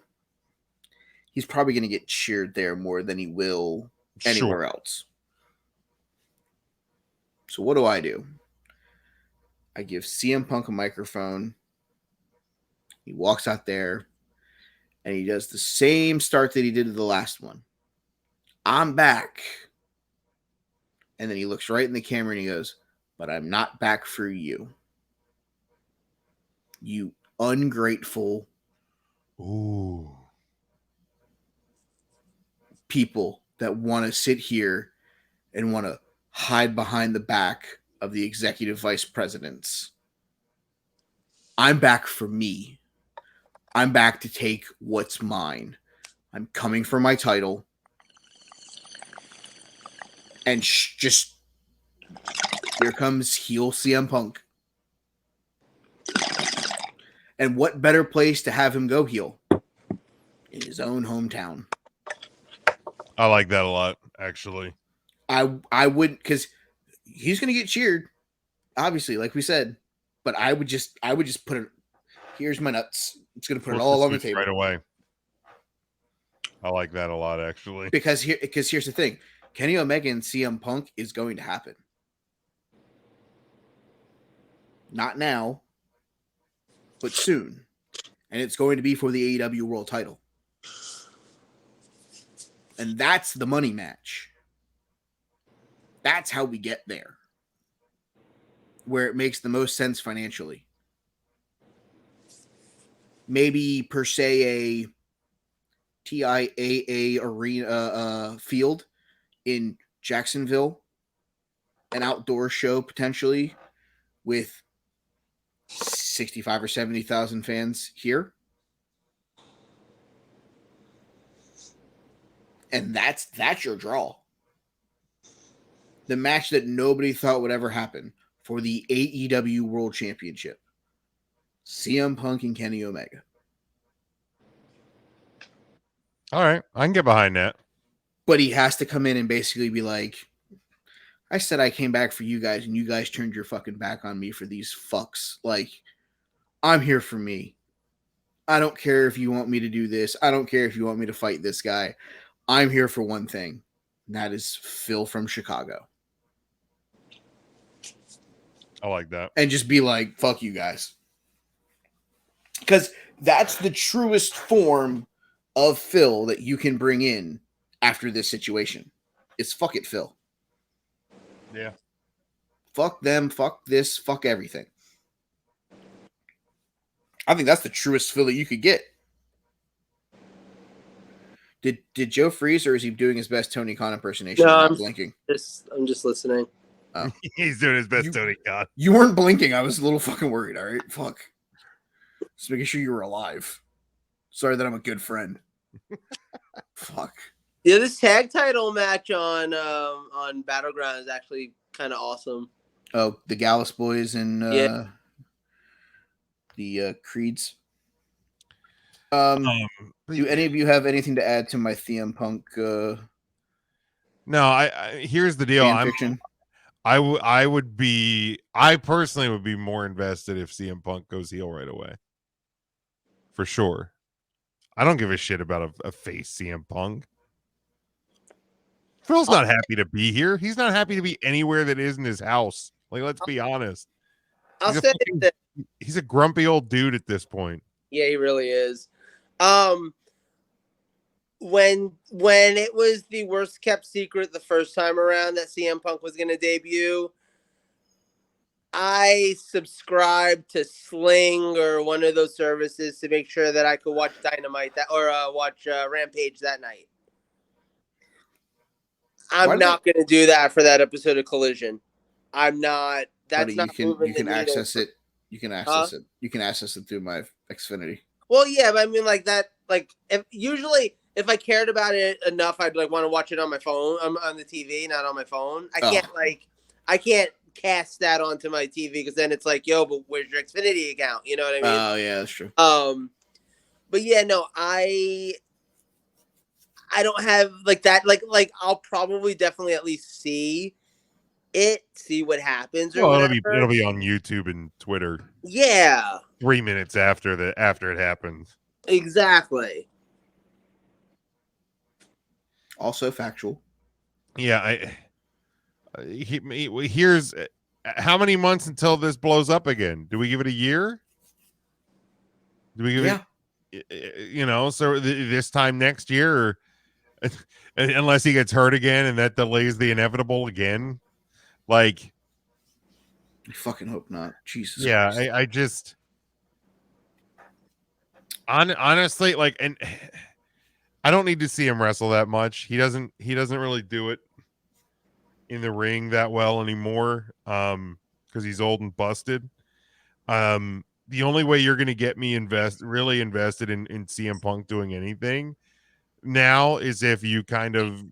He's probably going to get cheered there more than he will anywhere else. So what do? I give CM Punk a microphone. He walks out there, and he does the same start that he did to the last one. I'm back. And then he looks right in the camera and he goes, but I'm not back for you. You ungrateful people that want to sit here and want to hide behind the back of the executive vice presidents. I'm back for me. I'm back to take what's mine. I'm coming for my title. And just here comes heel CM Punk. And what better place to have him go heel? In his own hometown. I like that a lot, actually. I would, because he's going to get cheered, obviously, like we said. But I would just put it. Here's my nuts. It's going to put it all on the table right away. I like that a lot, actually. Because here's the thing: Kenny Omega and CM Punk is going to happen. Not now, but soon. And it's going to be for the AEW World Title. And that's the money match. That's how we get there. Where it makes the most sense financially. maybe per se a TIAA arena field in Jacksonville, an outdoor show potentially with 65 or 70,000 fans here. And that's your draw. The match that nobody thought would ever happen for the AEW World Championship. CM Punk and Kenny Omega. All right, I can get behind that. But he has to come in and basically be like, I said I came back for you guys, and you guys turned your fucking back on me for these fucks. Like, I'm here for me. I don't care if you want me to do this. I don't care if you want me to fight this guy. I'm here for one thing. And that is Phil from Chicago. I like that. And just be like, fuck you guys. Because that's the truest form of Phil that you can bring in after this situation. It's fuck it, Phil. Yeah. Fuck them, fuck this, fuck everything. I think that's the truest Phil that you could get. Did Joe freeze, or is he doing his best Tony Khan impersonation? No, not I'm blinking. I'm just listening. Oh. He's doing his best Tony Khan. You weren't blinking. I was a little fucking worried. All right, fuck. Just making sure you were alive. Sorry that I'm a good friend. Fuck. Yeah, this tag title match on Battleground is actually kind of awesome. Oh, the Gallus boys and Yeah. The Creeds. Do any of you have anything to add to my CM Punk? No, I here's the deal. Fiction? I personally would be more invested if CM Punk goes heel right away. For sure. I don't give a shit about a face CM Punk. Phil's not happy to be here. He's not happy to be anywhere that isn't his house. Like, let's be honest. I'll say that. He's a grumpy old dude at this point. Yeah, he really is. When it was the worst kept secret the first time around that CM Punk was going to debut, I subscribed to Sling or one of those services to make sure that I could watch Dynamite watch Rampage that night. I'm not going to do that for that episode of Collision. I'm not. That's not. You can access it. You can access it. You can access it through my Xfinity. Well, yeah, but I mean, like that. Like, if I cared about it enough, I'd like want to watch it on my phone, on the TV, not on my phone. I can't cast that onto my TV because then it's like, yo, but where's your Xfinity account? You know what I mean? Oh yeah, that's true. But yeah, no, I don't have like that. Like I'll probably definitely at least see what happens. Or well, it'll be on YouTube and Twitter. Yeah. 3 minutes after it happens. Exactly. Also factual. Yeah, here's how many months until this blows up again? Do we give it a year? Do we give it? So this time next year, or unless he gets hurt again and that delays the inevitable again, like. I fucking hope not. Jesus. Yeah, Christ. I just honestly like, and I don't need to see him wrestle that much. He doesn't really do it in the ring that well anymore, because he's old and busted. The only way you're going to get me really invested in CM Punk doing anything now is if you kind of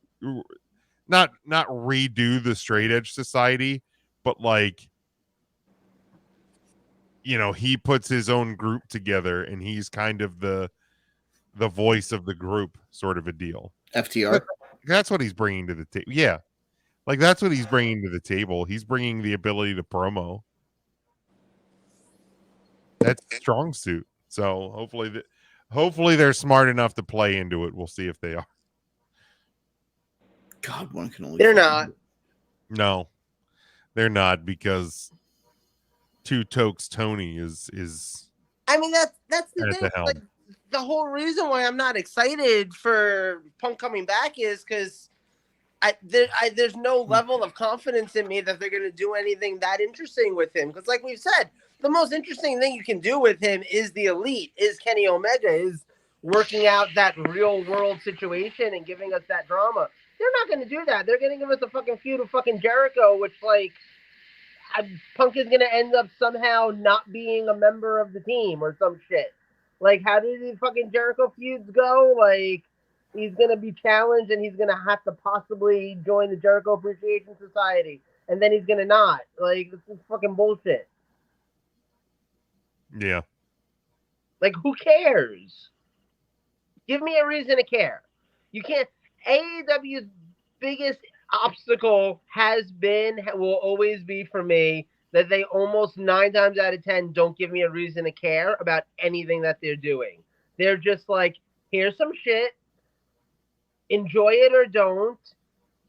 not redo the Straight Edge Society, but like, he puts his own group together and he's kind of the voice of the group, sort of a deal. FTR. That's what he's bringing to the table. Yeah. Like, that's what he's bringing to the table. He's bringing the ability to promo. That's strong suit. So hopefully they're smart enough to play into it. We'll see if they are. God, one can only. They're not. No, they're not, because Two Tokes Tony is. I mean, that's the thing. Like, the whole reason why I'm not excited for Punk coming back is because there's no level of confidence in me that they're going to do anything that interesting with him. Because, like we've said, the most interesting thing you can do with him is the Elite, is Kenny Omega, is working out that real world situation and giving us that drama. They're not going to do that. They're going to give us a fucking feud of fucking Jericho, which, like, Punk is going to end up somehow not being a member of the team or some shit. Like, how did the fucking Jericho feuds go? Like, he's going to be challenged and he's going to have to possibly join the Jericho Appreciation Society. And then he's going to not. Like, this is fucking bullshit. Yeah. Like, who cares? Give me a reason to care. You can't. AEW's biggest obstacle has been, will always be for me, that they almost 9 times out of 10 don't give me a reason to care about anything that they're doing. They're just like, here's some shit, enjoy it or don't,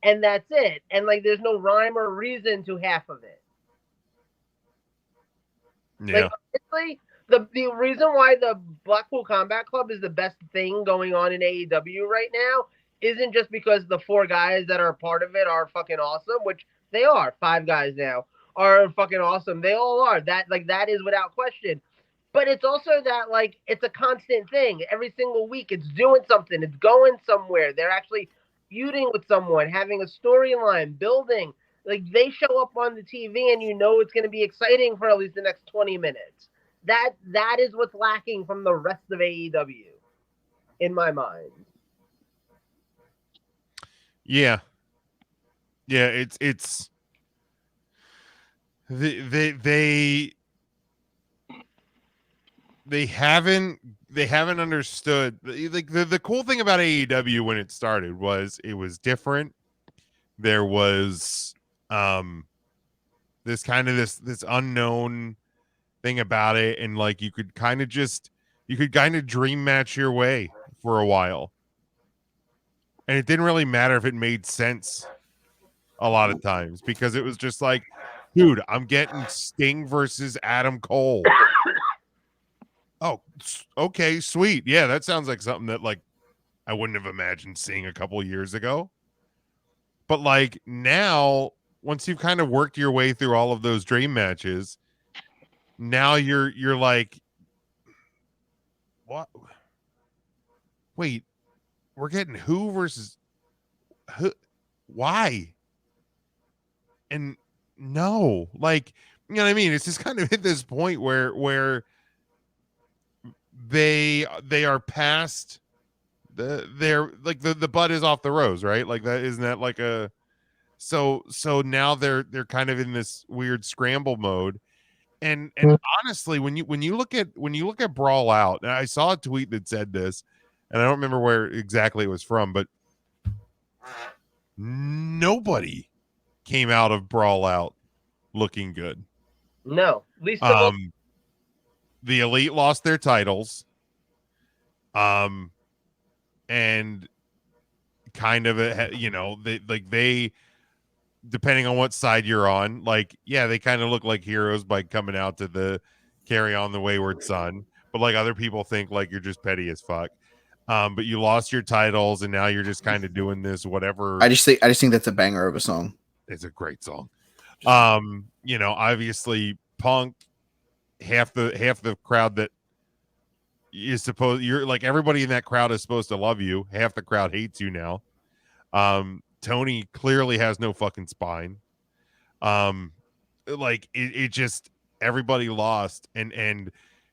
and that's it. And like, there's no rhyme or reason to half of it. Yeah. Like, honestly, the reason why the Blackpool Combat Club is the best thing going on in AEW right now isn't just because the 4 guys that are a part of it are fucking awesome, which they are. 5 guys now are fucking awesome. They all are. That is without question. But it's also that, like, it's a constant thing. Every single week it's doing something. It's going somewhere. They're actually feuding with someone, having a storyline, building. Like, they show up on the TV and you know it's going to be exciting for at least the next 20 minutes. That is what's lacking from the rest of AEW, in my mind. Yeah. Yeah, it's they haven't understood. Like, the cool thing about AEW when it started was it was different. There was this kind of this unknown thing about it, and like you could kind of dream match your way for a while, and it didn't really matter if it made sense a lot of times, because it was just like, dude, I'm getting Sting versus Adam Cole. Oh, okay, sweet. Yeah, that sounds like something that, like, I wouldn't have imagined seeing a couple years ago. But like, now, once you've kind of worked your way through all of those dream matches, now you're like, what? Wait, we're getting who versus who? Why? And no, like, you know what I mean? It's just kind of at this point where they are past they're like the bud is off the rose, right? Like, that isn't that like a so now they're kind of in this weird scramble mode. And honestly, when you look at Brawl Out, and I saw a tweet that said this, and I don't remember where exactly it was from, but nobody came out of Brawl Out looking good. No, at least the Elite lost their titles, and kind of they depending on what side you're on, like, yeah, they kind of look like heroes by coming out to the Carry On the Wayward Son, but like, other people think like you're just petty as fuck. But you lost your titles, and now you're just kind of doing this whatever. I just think that's a banger of a song. It's a great song. Obviously Punk, half the crowd that you're like, everybody in that crowd is supposed to love you. Half the crowd hates you now. Tony clearly has no fucking spine. Like, it just, everybody lost, and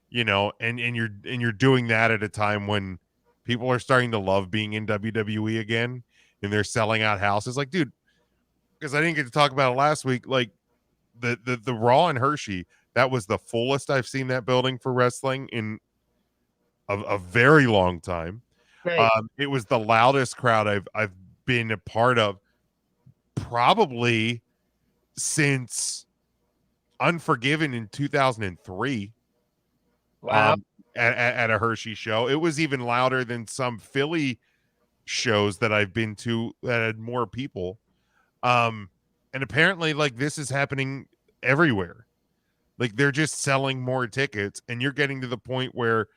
you're doing that at a time when people are starting to love being in WWE again, and they're selling out houses. Like, dude, because I didn't get to talk about it last week, like the Raw in Hershey, that was the fullest I've seen that building for wrestling in a very long time. nice. It was the loudest crowd I've been a part of probably since Unforgiven in 2003. Wow. At a Hershey show. It was even louder than some Philly shows that I've been to that had more people. And apparently, like, this is happening everywhere. Like, they're just selling more tickets, and you're getting to the point where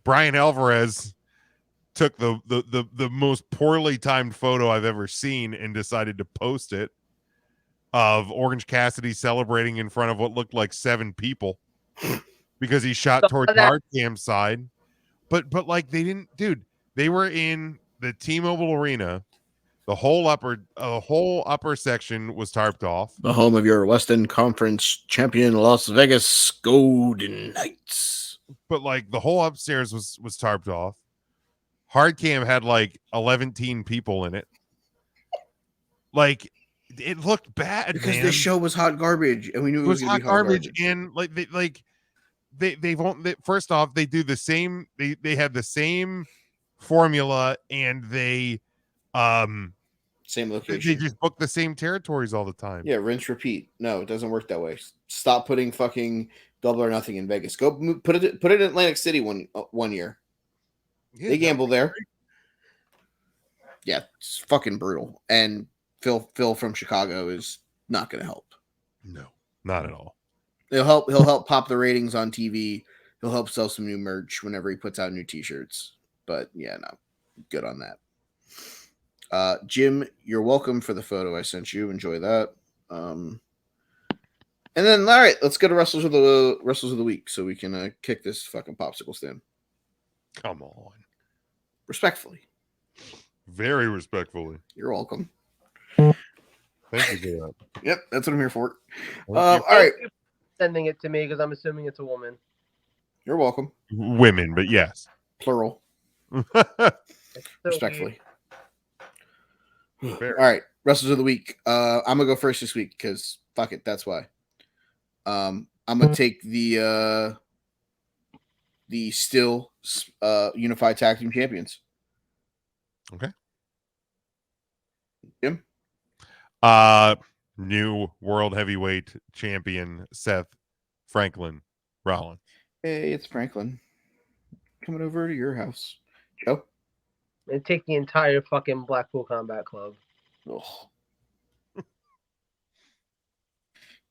Brian Alvarez took the most poorly timed photo I've ever seen and decided to post it. of Orange Cassidy celebrating in front of what looked like 7 people because he shot towards hard cam side. But like they didn't, dude. They were in the T-Mobile Arena. The whole upper section was tarped off. The home of your Western Conference champion Las Vegas Golden Knights. But like the whole upstairs was tarped off. Hard cam had like 11 people in it. Like it looked bad because man. this show was hot garbage, and we knew It was gonna hot be hot garbage. And first off, they do the same. They have the same formula, and they same they location. just book the same territories all the time. Yeah, rinse, repeat. No, it doesn't work that way. Stop putting fucking Double or Nothing in Vegas. Go put it in Atlantic City one year. Yeah, they gamble there. Yeah, it's fucking brutal. And Phil from Chicago is not going to help. No, not at all. He'll help pop the ratings on TV. He'll help sell some new merch whenever he puts out new T-shirts. But yeah, no, good on that. Jim, you're welcome for the photo I sent you. Enjoy that. And then, all right, let's go to wrestlers of the week, so we can kick this fucking popsicle stand. Come on, respectfully, very respectfully. You're welcome. Thank you for that. Yep, that's what I'm here for. All right, sending it to me because I'm assuming it's a woman. You're welcome. Women, but yes, plural. Respectfully. Fair. All right, wrestlers of the week. I'm gonna go first this week because fuck it, that's why. I'm gonna take the still unified tag team champions. Okay. Jim. New world heavyweight champion Seth Franklin Rollins. Hey, it's Franklin coming over to your house. Joe. And take the entire fucking Blackpool Combat Club. Ugh. Can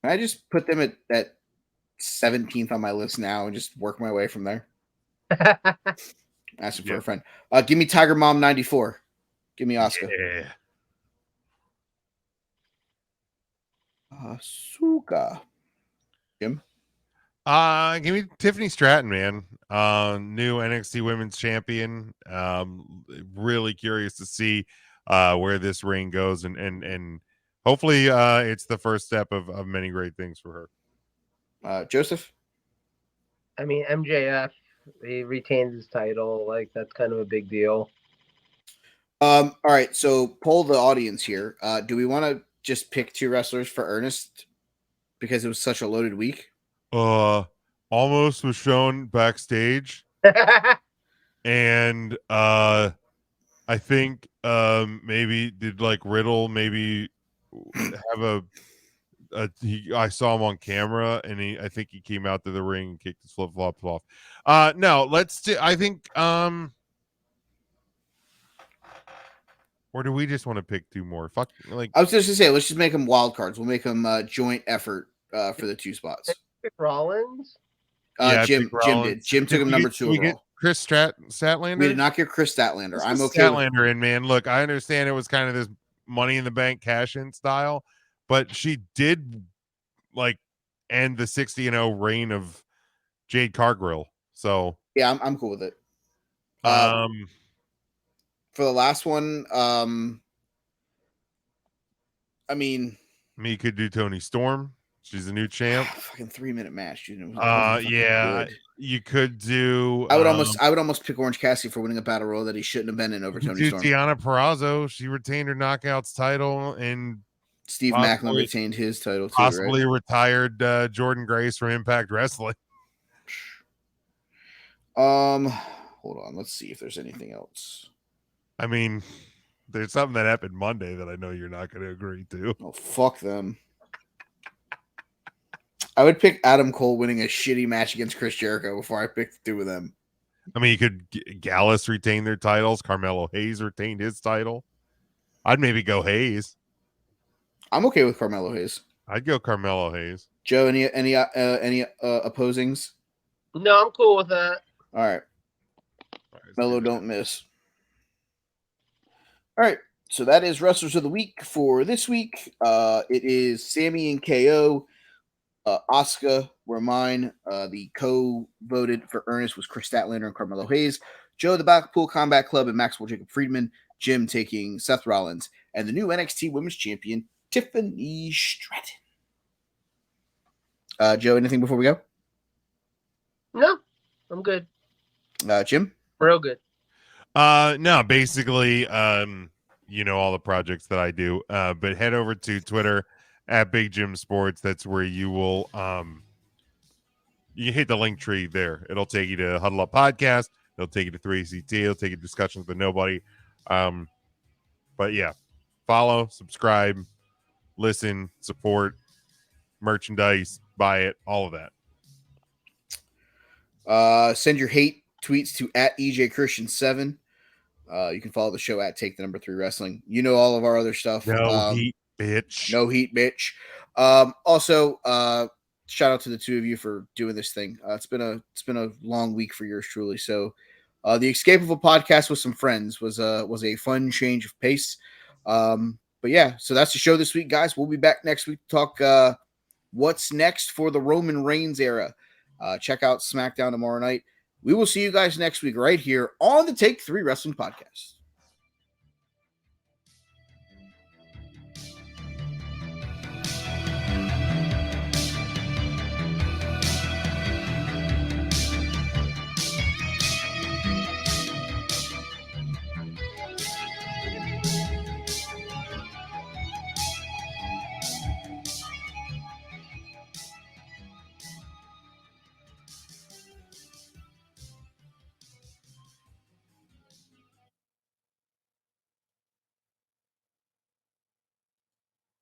I just put them at 17th on my list now and just work my way from there? Asking for a friend. Give me Tiger Mom 94. Give me Oscar. Yeah. Asuka. Jim. Give me Tiffany Stratton, man. New NXT Women's Champion. Really curious to see where this reign goes, and hopefully it's the first step of many great things for her. Joseph. I mean, MJF, he retains his title. Like, that's kind of a big deal. All right, so poll the audience here. Do we want to just pick 2 wrestlers for Ernest because it was such a loaded week? Almost was shown backstage. And I think maybe did like Riddle maybe have I saw him on camera, and I think he came out to the ring and kicked his flip-flops off. No, let's do, I think or do we just want to pick 2 more? Fuck, like I was just gonna say, let's just make them wild cards. We'll make them joint effort for the 2 spots. Pick Rollins. Jim did. Jim took him number 2 overall. We get Chris Statlander. We did not get Chris Statlander. Let's I'm okay. Statlander in, man. Look, I understand it was kind of this Money in the Bank cash-in style, but she did like end the 60-0 reign of Jade Cargill. So yeah, I'm cool with it. For the last one, I mean, me could do Toni Storm. She's a new champ. Fucking 3-minute match, you know. Yeah, good. You could do. I would almost pick Orange Cassidy for winning a battle royal that he shouldn't have been in over Toni Storm. Deonna Purrazzo, she retained her Knockouts title, and Steve Macklin retained his title too. Possibly retired Jordan Grace from Impact Wrestling. Hold on, let's see if there's anything else. I mean, there's something that happened Monday that I know you're not going to agree to. Oh, fuck them. I would pick Adam Cole winning a shitty match against Chris Jericho before I picked 2 of them. I mean, you could Gallus retain their titles. Carmelo Hayes retained his title. I'd maybe go Hayes. I'm okay with Carmelo Hayes. I'd go Carmelo Hayes. Joe, any opposings? No, I'm cool with that. All right. Melo don't miss. All right. So that is Wrestlers of the Week for this week. It is Sammy and KO. Asuka were mine. The co-voted for Ernest was Chris Statlander and Carmelo Hayes. Joe, the Blackpool Combat Club, and Maxwell Jacob Friedman. Jim taking Seth Rollins. And the new NXT Women's Champion, Tiffany Stratton. Joe, anything before we go? No, I'm good. Jim? Real good. No, basically, you know, all the projects that I do. But head over to Twitter at Big Jim Sports. That's where you will you hit the link tree there. It'll take you to Huddle Up Podcast. It'll take you to 3CT. It'll take you to Discussions with Nobody. But yeah, follow, subscribe, listen, support, merchandise, buy it, all of that. Send your hate tweets to at EJ Christian 7. You can follow the show at Take the Number 3 Wrestling. You know all of our other stuff. No heat, bitch. No heat, bitch. Also, shout out to the two of you for doing this thing. It's been a long week for yours truly. So, the Escape of a Podcast with some friends was a fun change of pace. But yeah, so that's the show this week, guys. We'll be back next week to talk what's next for the Roman Reigns era. Check out SmackDown tomorrow night. We will see you guys next week right here on the Take 3 Wrestling Podcast.